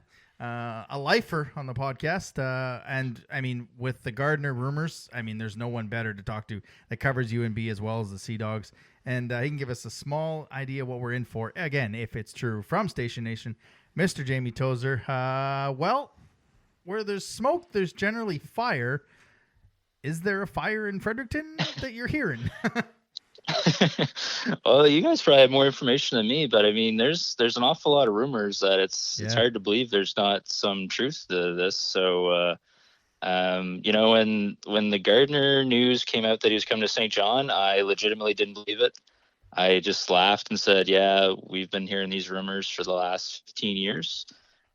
A lifer on the podcast. And I mean, with the Gardner rumors, I mean, there's no one better to talk to that covers UNB as well as the Sea Dogs. And he can give us a small idea what we're in for. Again, if it's true, from Station Nation, Mr. Jamie Tozer. Well, where there's smoke, there's generally fire. Is there a fire in Fredericton that you're hearing? Well, you guys probably have more information than me, but I mean, there's an awful lot of rumors that it's hard to believe there's not some truth to this. So, when the Gardner news came out that he was coming to St. John, I legitimately didn't believe it. I just laughed and said, yeah, we've been hearing these rumors for the last 15 years.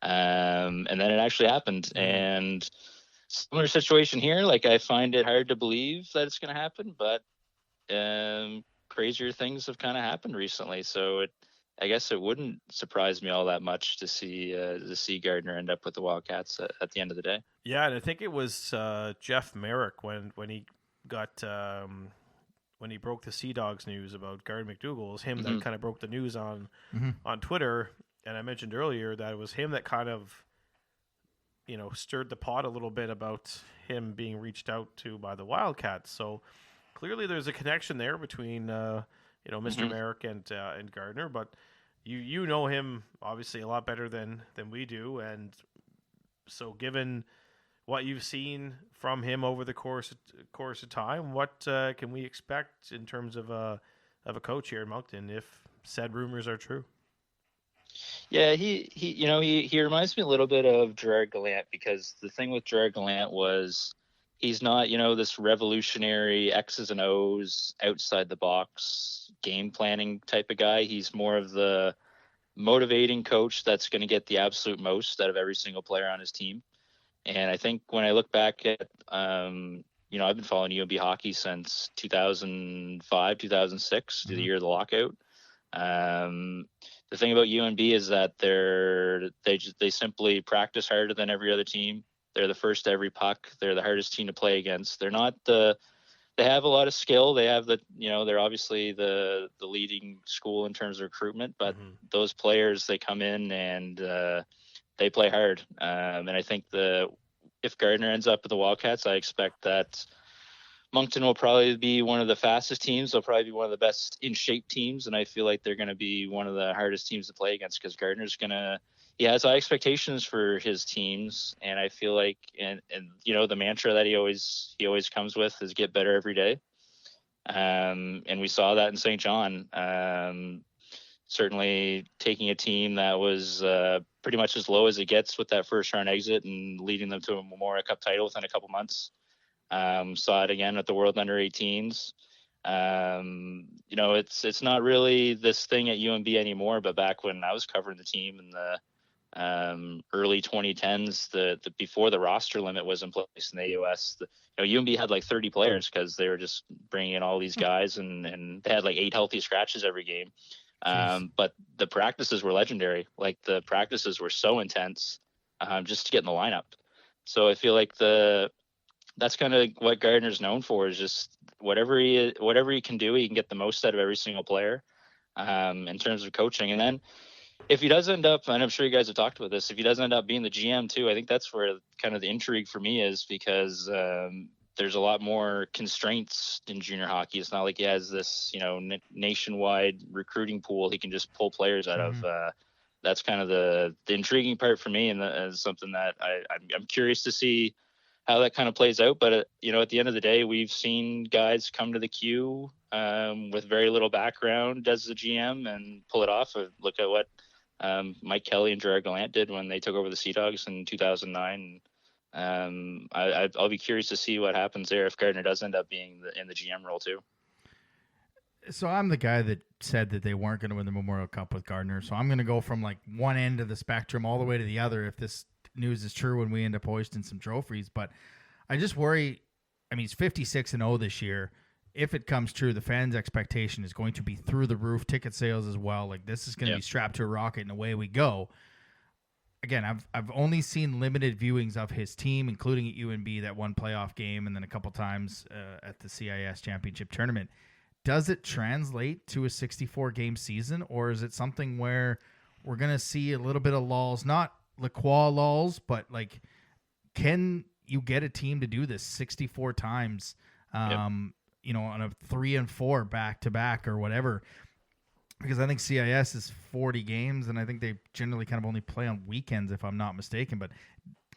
And then it actually happened. And similar situation here. Like, I find it hard to believe that it's going to happen, but crazier things have kind of happened recently. So I guess it wouldn't surprise me all that much to see Gardner end up with the Wildcats at the end of the day. Yeah, and I think it was Jeff Merrick when he got when he broke the Sea Dogs news about Gardner McDougall. It was him that kind of broke the news on Twitter. And I mentioned earlier that it was him that kind of, stirred the pot a little bit about him being reached out to by the Wildcats. So clearly there's a connection there between, Mr. Merrick and Gardner. But you know him obviously a lot better than we do. And so given what you've seen from him over the course of time, what can we expect in terms of a coach here in Moncton if said rumors are true? Yeah, he reminds me a little bit of Gerard Gallant, because the thing with Gerard Gallant was he's not, this revolutionary X's and O's outside the box game planning type of guy. He's more of the motivating coach that's going to get the absolute most out of every single player on his team. And I think when I look back at, I've been following UNB hockey since 2005, 2006, the year of the lockout. The thing about UNB is that they simply practice harder than every other team. They're the first to every puck. They're the hardest team to play against. They're not they have a lot of skill. They have they're obviously the leading school in terms of recruitment, but those players, they come in and they play hard. And I think if Gardner ends up with the Wildcats, I expect that Moncton will probably be one of the fastest teams. They'll probably be one of the best in shape teams. And I feel like they're going to be one of the hardest teams to play against, because Gardner's he has high expectations for his teams. And I feel like, and the mantra that he always comes with is get better every day. And we saw that in St. John. certainly taking a team that was pretty much as low as it gets with that first round exit and leading them to a Memorial Cup title within a couple months. Saw it again at the World Under 18s. It's not really this thing at UNB anymore, but back when I was covering the team in the early 2010s, the before the roster limit was in place in the AUS, UNB had like 30 players because they were just bringing in all these guys, and they had like 8 healthy scratches every game. But the practices were legendary. Like the practices were so intense, just to get in the lineup. So I feel like that's kind of what Gardner's known for, is just whatever he can do, he can get the most out of every single player, in terms of coaching. And then if he does end up, and I'm sure you guys have talked about this, if he does end up being the GM too, I think that's where kind of the intrigue for me is, because there's a lot more constraints in junior hockey. It's not like he has this, nationwide recruiting pool he can just pull players out of. That's kind of the intriguing part for me, and something that I'm curious to see how that kind of plays out. But at the end of the day, we've seen guys come to the queue with very little background as the GM and pull it off. Look at what Mike Kelly and Gerard Gallant did when they took over the Sea Dogs in 2009. I'll be curious to see what happens there if Gardner does end up being in the GM role too. So I'm the guy that said that they weren't going to win the Memorial Cup with Gardner. So I'm going to go from like one end of the spectrum all the way to the other if this news is true when we end up hoisting some trophies. But I just worry. I mean, he's 56-0 this year. If it comes true, the fans' expectation is going to be through the roof. Ticket sales as well. Like this is going to be strapped to a rocket, and away we go. Again, I've only seen limited viewings of his team, including at UNB, that one playoff game, and then a couple times at the CIS championship tournament. Does it translate to a 64-game season, or is it something where we're going to see a little bit of lulls, not Lacroix lulls, but like, can you get a team to do this 64 times, on a 3 and 4 back-to-back or whatever? Because I think CIS is 40 games, and I think they generally kind of only play on weekends, if I'm not mistaken. But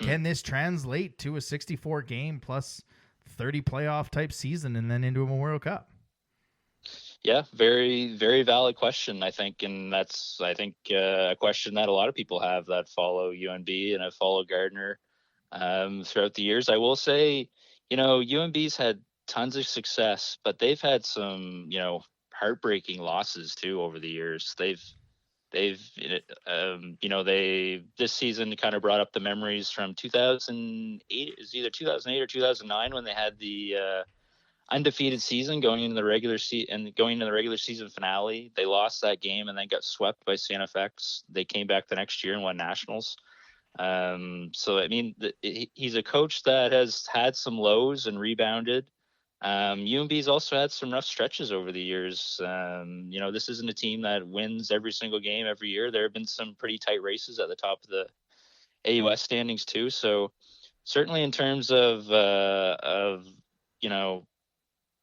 can this translate to a 64-game plus 30 playoff type season and then into a Memorial Cup? Yeah, very, very valid question, I think. And that's, I think, a question that a lot of people have that follow UNB and have followed Gardner throughout the years. I will say, UNB's had tons of success, but they've had some, heartbreaking losses too over the years. They've this season kind of brought up the memories from 2008. It was either 2008 or 2009 when they had the undefeated season going into the regular season finale. They lost that game and then got swept by Santa FX. They came back the next year and won nationals. So I mean, he's a coach that has had some lows and rebounded. UNB's also had some rough stretches over the years. This isn't a team that wins every single game every year. There have been some pretty tight races at the top of the AUS standings too. So certainly in terms of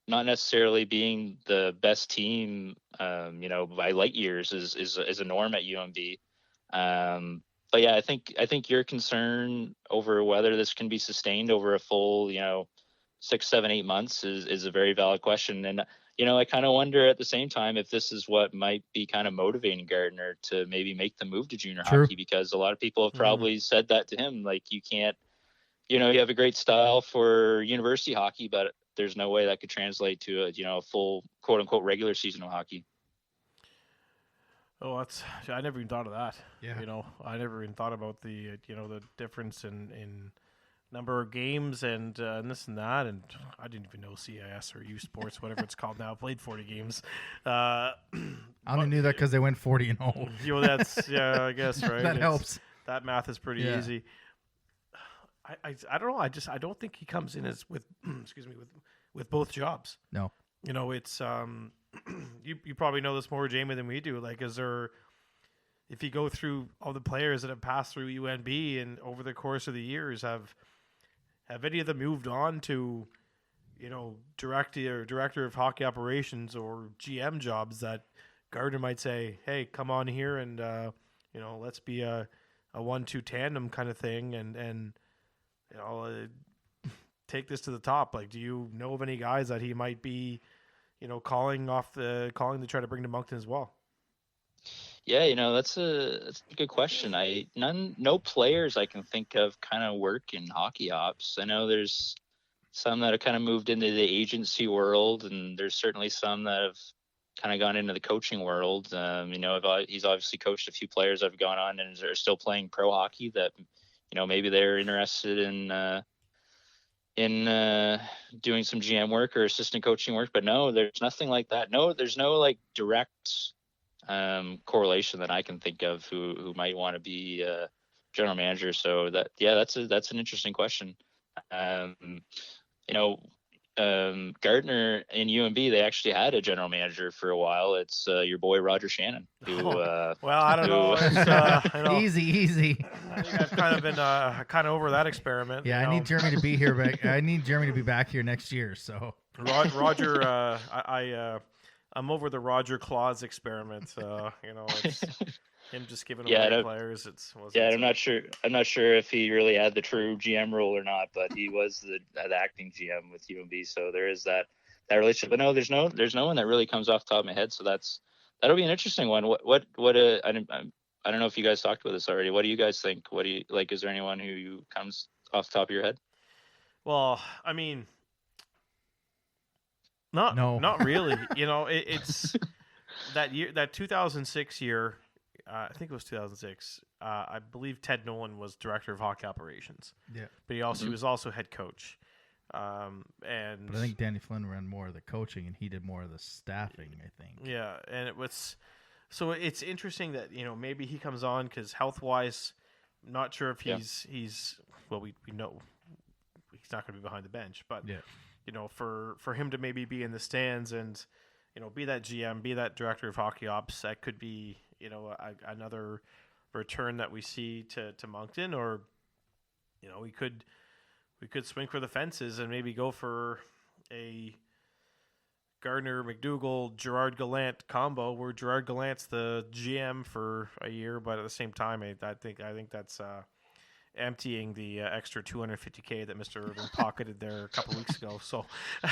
not necessarily being the best team, by light years is a norm at UNB. But yeah, I think your concern over whether this can be sustained over a full, 6, 7, 8 months is a very valid question. And, I kind of wonder at the same time if this is what might be kind of motivating Gardner to maybe make the move to junior hockey, because a lot of people have probably said that to him. Like, you can't, you have a great style for university hockey, but there's no way that could translate to a full quote unquote regular season of hockey. Oh, I never even thought of that. Yeah. I never even thought about the difference in number of games and this and that, and I didn't even know CIS or U Sports, whatever it's called now, played 40 games. I only knew that because they went 40-0. That's I guess right. That helps. That math is pretty easy. I don't know. I don't think he comes in as with with both jobs. No. It's you probably know this more, Jamie, than we do. Like, is there, if you go through all the players that have passed through UNB and over the course of the years, have any of them moved on to, director of hockey operations or GM jobs that Gardner might say, hey, come on here and let's be a 1-2 tandem kind of thing and take this to the top. Like, do you know of any guys that he might be, calling to try to bring to Moncton as well? Yeah, that's a good question. No players I can think of kind of work in hockey ops. I know there's some that have kind of moved into the agency world, and there's certainly some that have kind of gone into the coaching world. He's obviously coached a few players that have gone on and are still playing pro hockey that, maybe they're interested in doing some GM work or assistant coaching work. But no, there's nothing like that. No, there's no like direct correlation that I can think of who might want to be general manager. So that's an interesting question. Gardner in UMB, they actually had a general manager for a while. It's your boy Roger Shannon. Well, I don't know. I know. Easy. I think I've kind of been kind of over that experiment. Yeah, I need Jeremy to be here. I need Jeremy to be back here next year. So Roger, I'm over the Roger Claus experiment. It's him just giving away players. I'm not sure. I'm not sure if he really had the true GM role or not, but he was the acting GM with UMB. So there is that relationship. But no, there's no one that really comes off the top of my head. So that'll be an interesting one. I don't know if you guys talked about this already. What do you guys think? What do you like? Is there anyone who comes off the top of your head? Well, I mean, not really. It's that year, that 2006 year. I think it was 2006. I believe Ted Nolan was director of hockey operations. Yeah, but he was also head coach. But I think Danny Flynn ran more of the coaching, and he did more of the staffing. I think. Yeah, and it's interesting that maybe he comes on because health wise, I'm not sure if he's well. We know he's not going to be behind the bench, but for him to maybe be in the stands and be that GM, be that director of hockey ops, that could be another return that we see to Moncton, or we could swing for the fences and maybe go for a Gardner McDougall Gerard Gallant combo where Gerard Gallant's the GM for a year, but at the same time I think that's emptying the extra $250K that Mr. Irving pocketed there a couple weeks ago. So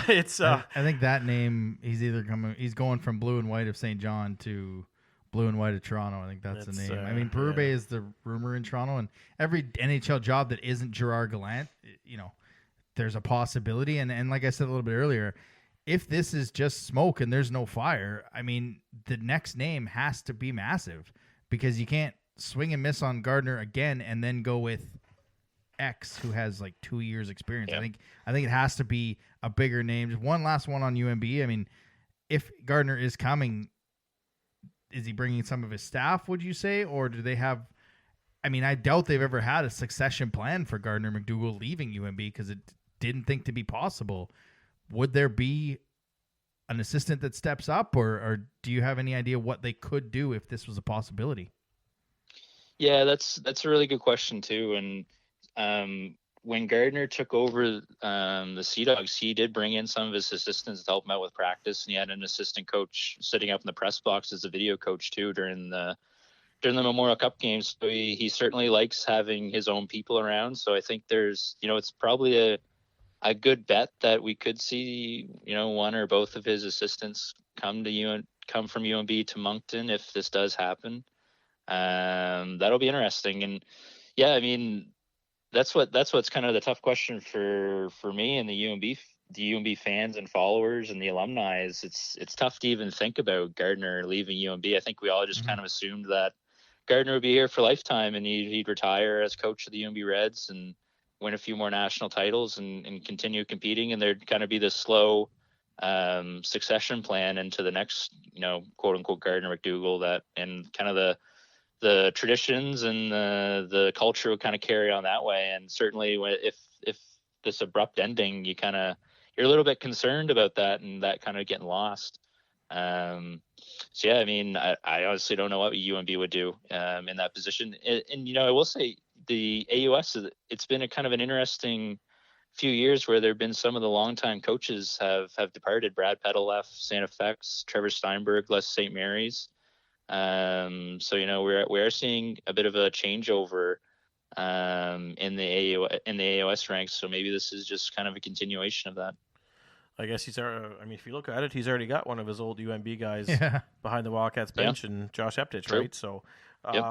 it's I think that name, he's going from Blue and White of St. John to Blue and White of Toronto. I think that's the name. I mean, Perube is the rumor in Toronto, and every NHL job that isn't Gerard Gallant, there's a possibility. And like I said a little bit earlier, if this is just smoke and there's no fire, I mean, the next name has to be massive because you can't swing and miss on Gardner again and then go with X who has like 2 years experience. Yep. I think it has to be a bigger name. Just one last one on UMB. I mean, if Gardner is coming, is he bringing some of his staff, would you say, or do they have? I mean, I doubt they've ever had a succession plan for Gardner McDougall leaving UMB because it didn't think to be possible. Would there be an assistant that steps up, or do you have any idea what they could do if this was a possibility? Yeah, that's a really good question too. And when Gardner took over the Sea Dogs, he did bring in some of his assistants to help him out with practice, and he had an assistant coach sitting up in the press box as a video coach too during the Memorial Cup games. So he certainly likes having his own people around. So I think there's it's probably a good bet that we could see one or both of his assistants come from UMB to Moncton if this does happen. That'll be interesting. And yeah, I mean, that's what's kind of the tough question for me and the UMB fans and followers and the alumni is it's tough to even think about Gardner leaving UMB. I think we all just kind of assumed that Gardner would be here for lifetime and he'd retire as coach of the UMB Reds and win a few more national titles and continue competing, and there'd kind of be this slow succession plan into the next quote unquote Gardner McDougall that and kind of the traditions and the culture will kind of carry on that way. And certainly if this abrupt ending, you're a little bit concerned about that and that kind of getting lost. So yeah, I mean, I honestly don't know what UMB would do in that position. And I will say the AUS, it's been a kind of an interesting few years where there have been some of the longtime coaches have departed. Brad Peddle left St. FX, Trevor Steinberg left St. Mary's. So we're seeing a bit of a changeover in the AOS ranks. So maybe this is just kind of a continuation of that. I guess he's. I mean, if you look at it, he's already got one of his old UMB guys Yeah. behind the Wildcats bench, and Josh Eptich, True. right? So, Yep.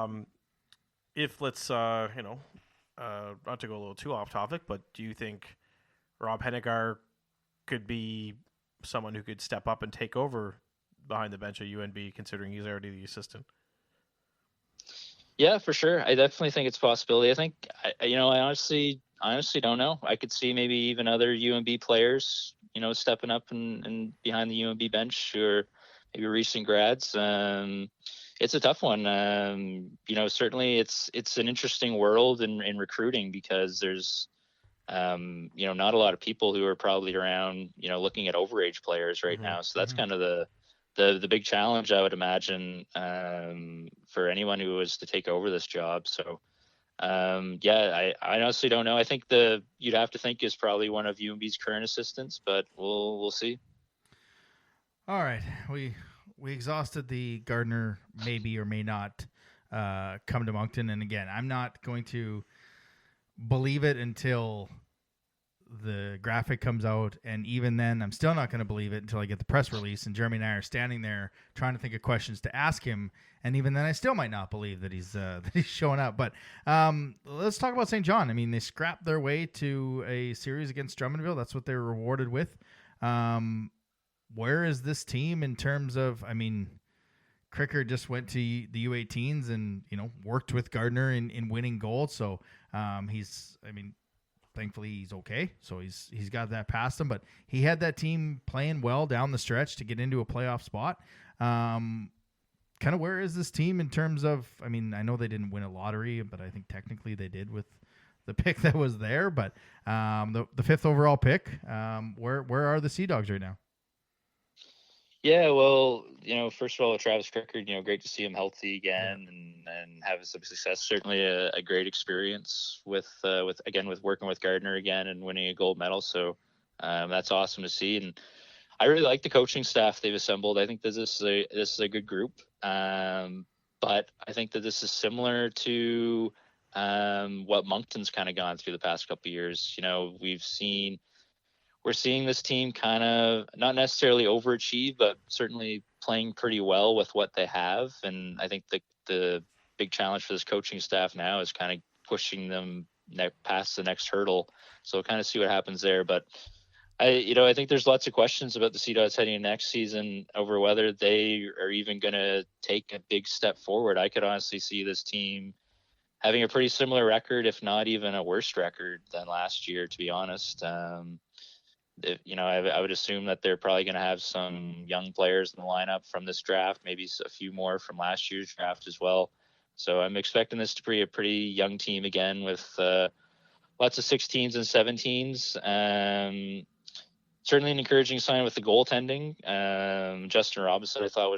if let's, not to go a little too off topic, but do you think Rob Hennigar could be someone who could step up and take over behind the bench at UNB, considering he's already the assistant? Yeah, for sure. I definitely think it's a possibility. I think, I honestly don't know. I could see maybe even other UMB players, stepping up and behind the UMB bench, or maybe recent grads. It's a tough one. Certainly it's an interesting world in recruiting, because there's, not a lot of people who are probably around, looking at overage players right now. So that's kind of the big challenge, I would imagine, for anyone who was to take over this job. So, I honestly don't know. I think you'd have to think is probably one of UMB's current assistants, but we'll see. All right, we exhausted the Gardner maybe or may not come to Moncton, and again, I'm not going to believe it until the graphic comes out, and even then I'm still not going to believe it until I get the press release and Jeremy and I are standing there trying to think of questions to ask him, and even then I still might not believe that he's showing up. But let's talk about St. John. I mean, they scrapped their way to a series against Drummondville. That's what they were rewarded with. Where is this team in terms of, I mean, Cricker just went to the U18s and, worked with Gardner in winning gold. So thankfully he's okay. So he's got that past him, but he had that team playing well down the stretch to get into a playoff spot. Kind of where is this team in terms of, I mean, I know they didn't win a lottery, but I think technically they did with the pick that was there. But the 5th overall pick, where are the Sea Dogs right now? Yeah, well, first of all, Travis Cricker, great to see him healthy again and having some success. Certainly a great experience with working with Gardner again and winning a gold medal. So that's awesome to see. And I really like the coaching staff they've assembled. I think this is a good group. But I think that this is similar to what Moncton's kind of gone through the past couple of years. We're seeing this team kind of not necessarily overachieve, but certainly playing pretty well with what they have. And I think the big challenge for this coaching staff now is kind of pushing them past the next hurdle. So we'll kind of see what happens there. But I think there's lots of questions about the Sea Dogs heading into next season over whether they are even going to take a big step forward. I could honestly see this team having a pretty similar record, if not even a worse record than last year, to be honest. I would assume that they're probably going to have some young players in the lineup from this draft, maybe a few more from last year's draft as well. So I'm expecting this to be a pretty young team again with lots of 16s and 17s. Certainly an encouraging sign with the goaltending. Justin Robinson, I thought,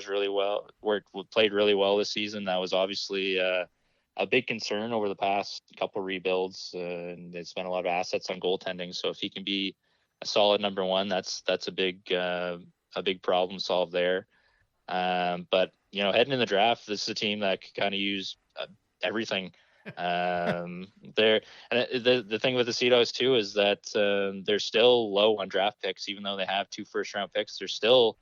played really well this season. That was obviously a big concern over the past couple rebuilds, and they spent a lot of assets on goaltending. So if he can be a solid number one, that's a big problem solved there. But heading in the draft, this is a team that could kind of use everything. The thing with the Sea Dogs too is that they're still low on draft picks, even though they have 2 first-round picks. They're still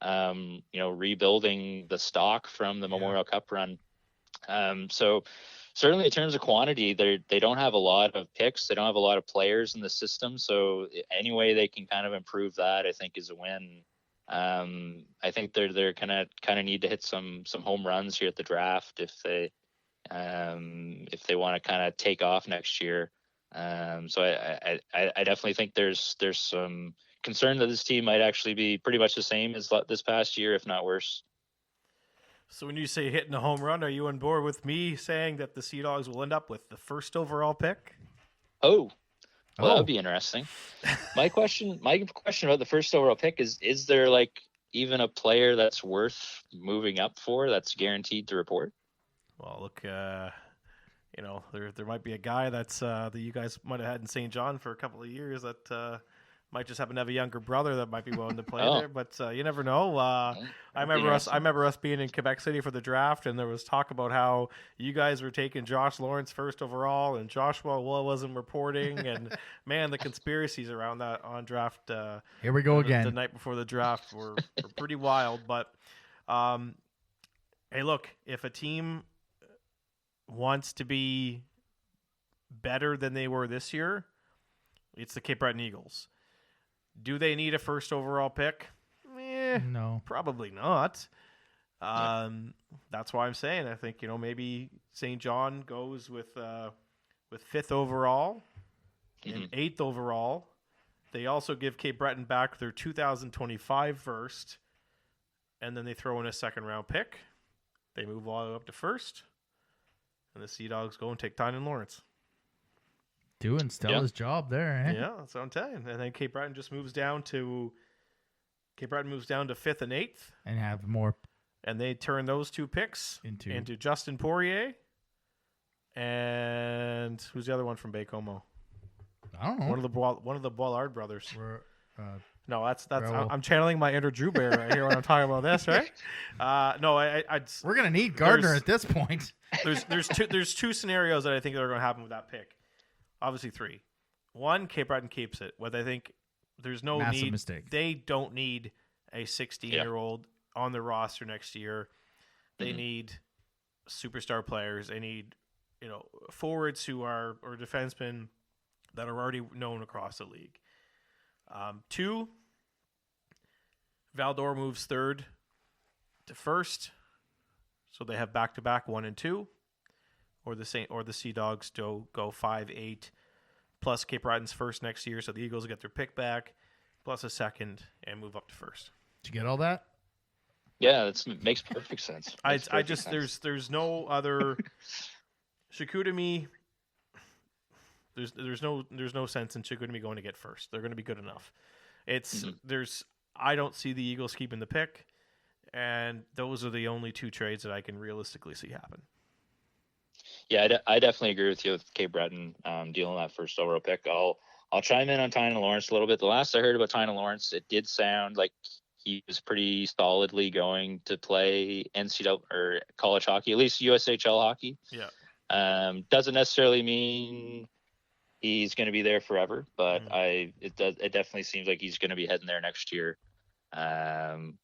rebuilding the stock from the Memorial Cup run. So certainly in terms of quantity, they don't have a lot of picks. They don't have a lot of players in the system. So any way they can kind of improve that, I think, is a win. I think they're kind of need to hit some home runs here at the draft if they want to kind of take off next year. So I definitely think there's some concern that this team might actually be pretty much the same as this past year, if not worse. So when you say hitting a home run, are you on board with me saying that the Sea Dogs will end up with the 1st overall pick? Well, that would be interesting. My question about the 1st overall pick is there even a player that's worth moving up for that's guaranteed to report? Well, look, there might be a guy that you guys might have had in St. John for a couple of years that Might just happen to have a younger brother that might be willing to play Oh. there, but you never know. I That'd be remember us being in Quebec City for the draft, and there was talk about how you guys were taking Josh Lawrence first overall, and Joshua wasn't reporting, and man, the conspiracies around that on draft. Here we go again. The night before the draft were pretty wild, but hey, look, if a team wants to be better than they were this year, it's the Cape Breton Eagles. Do they need a first overall pick? No. Probably not. That's why I'm saying I think maybe St. John goes with 5th overall and 8th overall. They also give Cape Breton back their 2025 first, and then they throw in a second round pick. They move all the way up to first, and the Sea Dogs go and take Tynan Lawrence. Doing Stella's job there, eh? Yeah, that's what I'm telling you. And then Cape Breton just moves down to 5th and 8th, And have more and they turn those 2 picks into Justin Poirier and who's the other one from Baie-Comeau? I don't know. One of the Boilard brothers. No, that's Raoul. I'm channeling my inner Drew Bear right here when I'm talking about this, right? No, We're gonna need Gardner at this point. there's 2 scenarios that I think are going to happen with that pick. Obviously 3. 1, Cape Breton keeps it. What I think there's no Massive need. mistake. They don't need a 16-year-old on the roster next year. They need superstar players. They need forwards who are or defensemen that are already known across the league. 2, Val-d'Or moves 3rd to 1st, so they have back-to-back 1 and 2. Or the Sea Dogs go 5-8 plus Cape Breton's first next year, so the Eagles get their pick back plus a second and move up to first. Did you get all that? Yeah, that makes perfect sense. There's no other Chicoutimi. There's no sense in Chicoutimi going to get first. They're going to be good enough. I don't see the Eagles keeping the pick, and those are the only 2 trades that I can realistically see happen. Yeah, I definitely agree with you with Cape Breton dealing that first overall pick. I'll chime in on Tynan Lawrence a little bit. The last I heard about Tynan Lawrence, it did sound like he was pretty solidly going to play NCAA or college hockey, at least USHL hockey. Yeah. Doesn't necessarily mean he's going to be there forever, but it definitely seems like he's going to be heading there next year.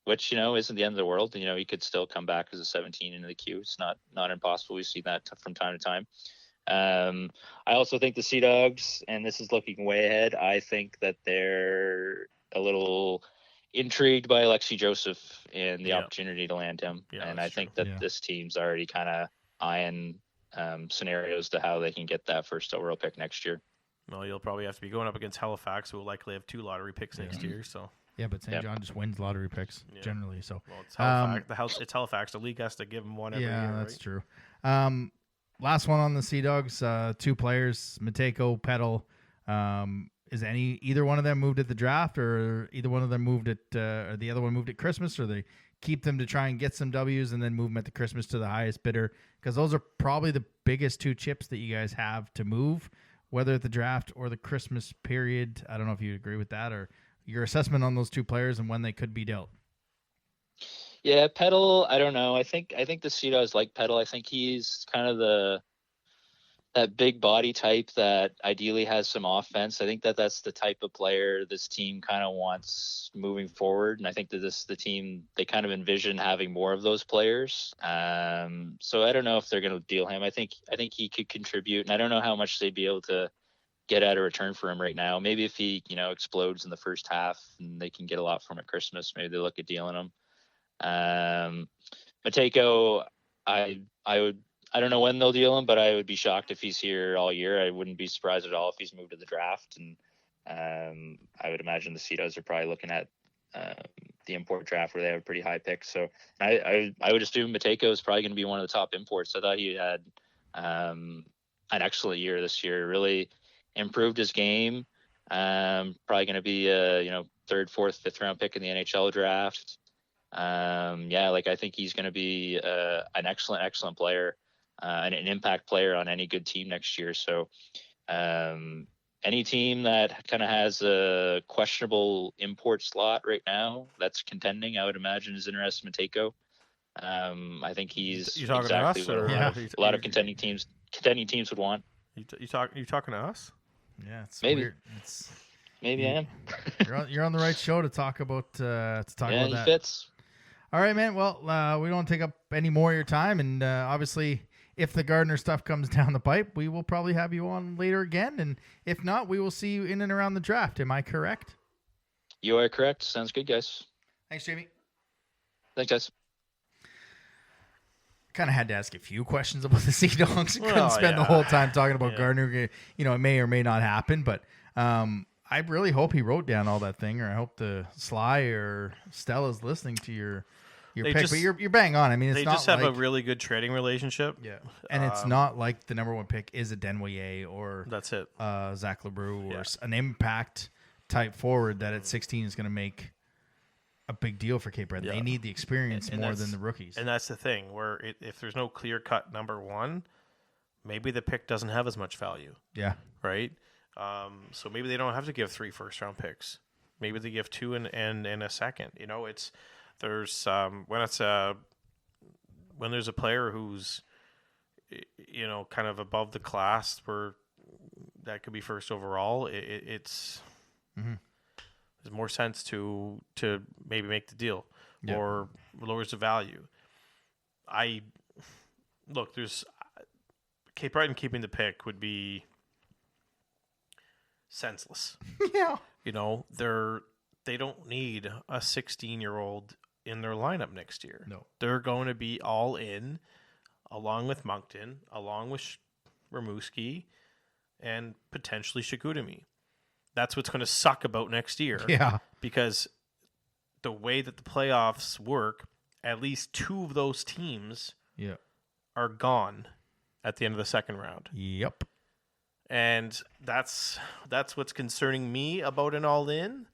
Which isn't the end of the world. He could still come back as a 17 into the queue. It's not impossible. We see that from time to time. I also think the Sea Dogs, and this is looking way ahead, I think that they're a little intrigued by Alexi Joseph and the opportunity to land him. Yeah, and I think true. that this team's already kind of eyeing scenarios to how they can get that first overall pick next year. Well, you'll probably have to be going up against Halifax, who will likely have 2 lottery picks next year. So Yeah, but St. John just wins lottery picks generally. So well, it's Halifax. It's Halifax. The league has to give them one every year. Yeah, that's right? true. Last one on the Sea Dogs, 2 players, Matejko, Petal. Is either one of them moved at the draft, or either one of them moved at, or the other one moved at Christmas, or they keep them to try and get some W's and then move them at the Christmas to the highest bidder? Because those are probably the biggest 2 chips that you guys have to move, whether at the draft or the Christmas period. I don't know if you agree with that, or your assessment on those 2 players and when they could be dealt. Yeah, Petal, I don't know. I think the Sea Dogs like Petal. I think he's kind of that big body type that ideally has some offense. I think that's the type of player this team kind of wants moving forward. And I think that the team, they kind of envision having more of those players. So I don't know if they're going to deal him. I think he could contribute, and I don't know how much they'd be able to get out of return for him right now. Maybe if he, explodes in the first half and they can get a lot from at Christmas, maybe they look at dealing him. Matejko, I don't know when they'll deal him, but I would be shocked if he's here all year. I wouldn't be surprised at all if he's moved to the draft. And I would imagine the Sea Dogs are probably looking at the import draft where they have a pretty high pick. So I would assume Matejko is probably going to be one of the top imports. I thought he had an excellent year this year, really improved his game. Probably going to be a 3rd, 4th, 5th round pick in the NHL draft. I think he's going to be an excellent player and an impact player on any good team next year. So any team that kind of has a questionable import slot right now that's contending, I would imagine, is interested in Matejko. I think he's You talking to exactly us, what or a lot of contending teams would want. You talking to us? Yeah, it's Maybe. weird. It's Maybe I am. you're on the right show to talk about Yeah, about he that. fits. All right, man. Well, we don't take up any more of your time, and obviously, if the Gardner stuff comes down the pipe, we will probably have you on later again, and if not, we will see you in and around the draft. Am I correct? You are correct. Sounds good, guys. Thanks, Jamie. Thanks, guys. Kind of had to ask a few questions about the Sea Dogs. Couldn't Well, spend the yeah. whole time talking about Yeah. Gardner. You know, it may or may not happen, but I really hope he wrote down all that thing, or I hope the Sly or Stella's listening to your They pick. just- but you're bang on. I mean, it's They not just have like, a really good trading relationship. yeah, and it's not like the number one pick is a Denvoyer or That's it. Zach LeBrew or Yeah. an impact type forward that at 16 is going to make a big deal for Cape Breton. Yeah. They need the experience And more that's- than the rookies. And that's the thing, where if there's no clear-cut number one, maybe the pick doesn't have as much value, Yeah. right? So maybe they don't have to give 3 first-round picks. Maybe they give 2 and a second. You know, there's when there's a player who's, you know, kind of above the class where that could be first overall, it's Mhm. there's more sense to maybe make the deal Yeah. or lowers the value. There's Cape Breton keeping the pick would be senseless. Yeah. You know, they don't need a 16-year-old in their lineup next year. No. They're going to be all in, along with Moncton, along with Rimouski, and potentially Chicoutimi. That's what's going to suck about next year. Yeah. Because the way that the playoffs work, at least 2 of those teams Yeah. are gone at the end of the second round. Yep. And that's what's concerning me about an all-in.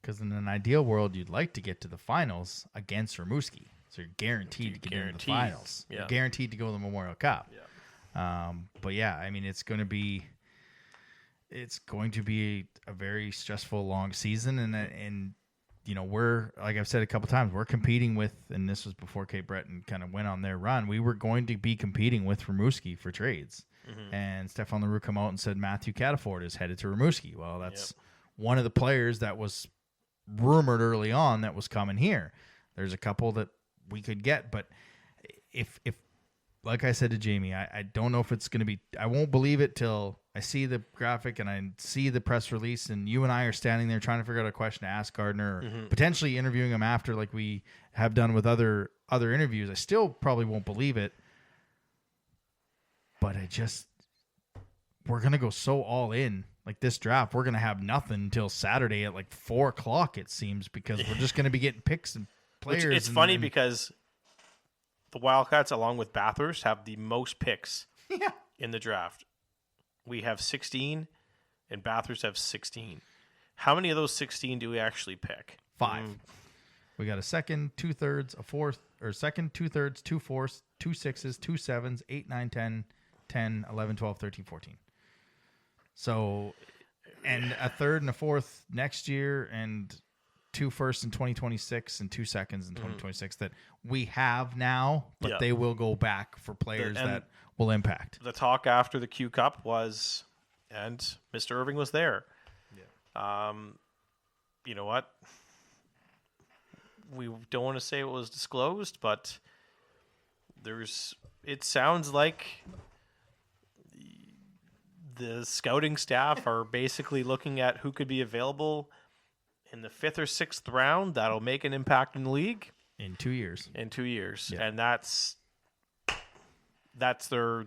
Because in an ideal world, you'd like to get to the finals against Rimouski. So you're guaranteed to get into the Guaranteed. finals. Yeah. You're guaranteed to go to the Memorial Cup. Yeah. But yeah, I mean, it's going to be a very stressful, long season. And you know, we're, like I've said a couple times, we're competing with, and this was before Cape Breton kind of went on their run, we were going to be competing with Rimouski for trades. And Stefan Leroux come out and said Matthew Cataford is headed to Rimouski. Well, that's one of the players that was rumored early on that was coming here. There's a couple that we could get, but if like I said to Jamie, I don't know if it's going to be, I won't believe it till I see the graphic and I see the press release and you and I are standing there trying to figure out a question to ask Gardner or potentially interviewing him after, like we have done with other interviews. I still probably won't believe it, but we're going to go so all in. Like this draft, we're going to have nothing until Saturday at like 4:00, it seems, because we're just going to be getting picks and players. It's funny because the Wildcats, along with Bathurst, have the most picks in the draft. We have 16, and Bathurst have 16. How many of those 16 do we actually pick? 5. We got a second, 2/3, a fourth, or second, 2/3, 2 fourths, 2 6s, 2 7s, 8, 9, 10, 10, 11, 12, 13, 14. So, and a third and a fourth next year, and 2 firsts in 2026 and 2 seconds in 2026 that we have now, but Yeah. they will go back for players And that will impact. The talk after the Q Cup was, and Mr. Irving was there. You know what? We don't want to say what was disclosed, but it sounds like the scouting staff are basically looking at who could be available in the 5th or 6th round that'll make an impact in the league In 2 years. in 2 years. Yeah. And that's their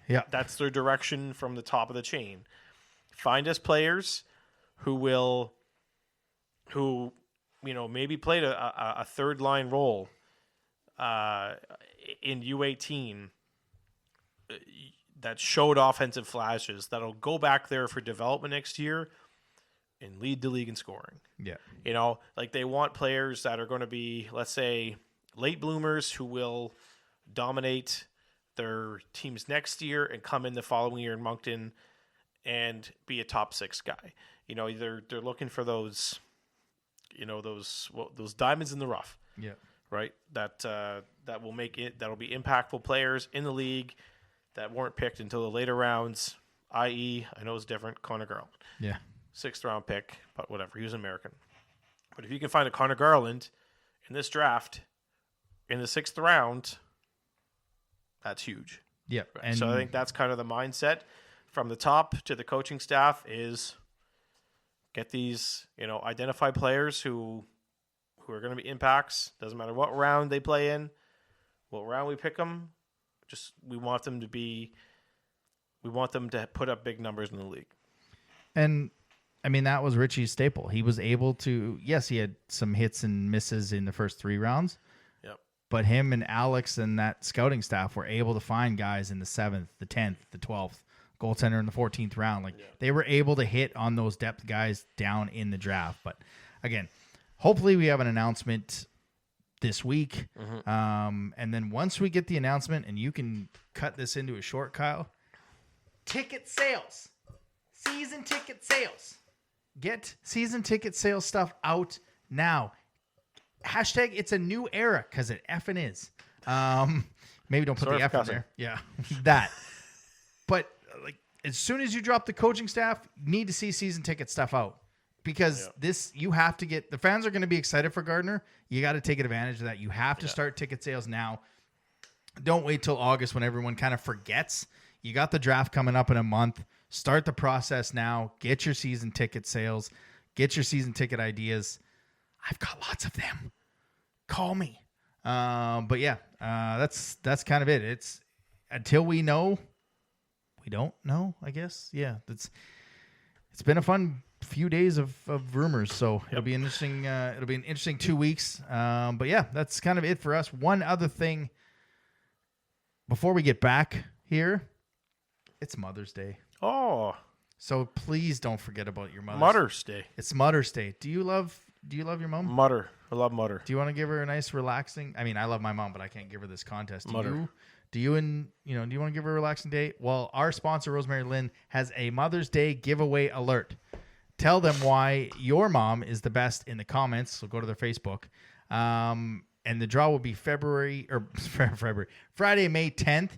Yeah. that's their direction from the top of the chain. Find us players who maybe played a third line role in U18 that showed offensive flashes that'll go back there for development next year and lead the league in scoring. Yeah. You know, like they want players that are going to be, let's say, late bloomers who will dominate their teams next year and come in the following year in Moncton and be a top 6 guy. You know, they're looking for those, you know, those diamonds in the rough. Yeah. Right. That will make it. That'll be impactful players in the league that weren't picked until the later rounds. I.e., I know it's different. Connor Garland. Yeah. 6th round pick, but whatever. He was American. But if you can find a Connor Garland in this draft in the 6th round, that's huge. Yeah. Right? And So I think that's kind of the mindset from the top to the coaching staff is get these, you know, identify players who are going to be impacts. Doesn't matter what round they play in, what round we pick them. Just we want them to put up big numbers in the league. And I mean, that was Richie's staple. He was able to, yes, he had some hits and misses in the first 3 rounds. Yep. But him and Alex and that scouting staff were able to find guys in the 7th, the 10th, the 12th, goaltender in the 14th round. Like they were able to hit on those depth guys down in the draft. But again, hopefully we have an announcement this week. And then once we get the announcement, and you can cut this into a short, Kyle, ticket sales, season ticket sales. Get season ticket sales stuff out now. Hashtag it's a new era because it effing is. Maybe don't put Sorry the for F in cussing. there. Yeah, that. But like as soon as you drop the coaching staff, you need to see season ticket stuff out because this you have to get. The fans are going to be excited for Gardner. You got to take advantage of that. You have to start ticket sales now. Don't wait till August when everyone kind of forgets. You got the draft coming up in a month. Start the process now. Get your season ticket sales. Get your season ticket ideas. I've got lots of them. Call me. But yeah, that's kind of it. It's until we know, we don't know, I guess. Yeah, it's been a fun few days of rumors. So it'll be interesting. It'll be an interesting 2 weeks. But yeah, that's kind of it for us. One other thing before we get back here, it's Mother's Day. Oh, so please don't forget about your mother. Mother's Day. It's Mother's Day. Do you love your mom? Mutter. I love Mutter. Do you want to give her a nice relaxing? I mean, I love my mom, but I can't give her this contest. Mutter. Do you want to give her a relaxing day? Well, our sponsor, Rosemary Lynn, has a Mother's Day giveaway alert. Tell them why your mom is the best in the comments. So go to their Facebook. And the draw will be Friday, May 10th.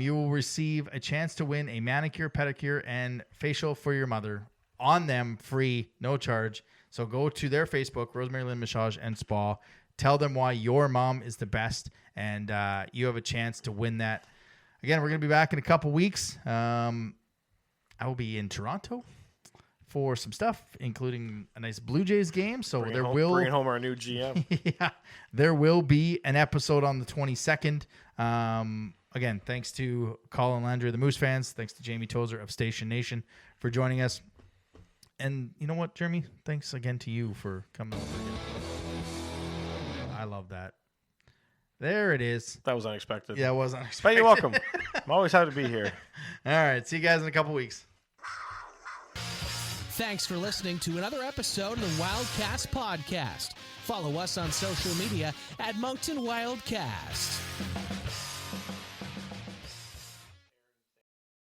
You will receive a chance to win a manicure, pedicure, and facial for your mother. On them, free, no charge. So go to their Facebook, Rosemary Lynn Massage and Spa. Tell them why your mom is the best, and you have a chance to win that. Again, we're going to be back in a couple weeks. I will be in Toronto for some stuff, including a nice Blue Jays game. So Bring will home our new GM. yeah, there will be an episode on the 22nd. Again, thanks to Colin Landry of the Moose fans. Thanks to Jamie Tozer of Station Nation for joining us. And you know what, Jeremy? Thanks again to you for coming over again. I love that. There it is. That was unexpected. Yeah, it was unexpected. But you're welcome. I'm always happy to be here. All right. See you guys in a couple weeks. Thanks for listening to another episode of the Wildcast podcast. Follow us on social media at Moncton Wildcast.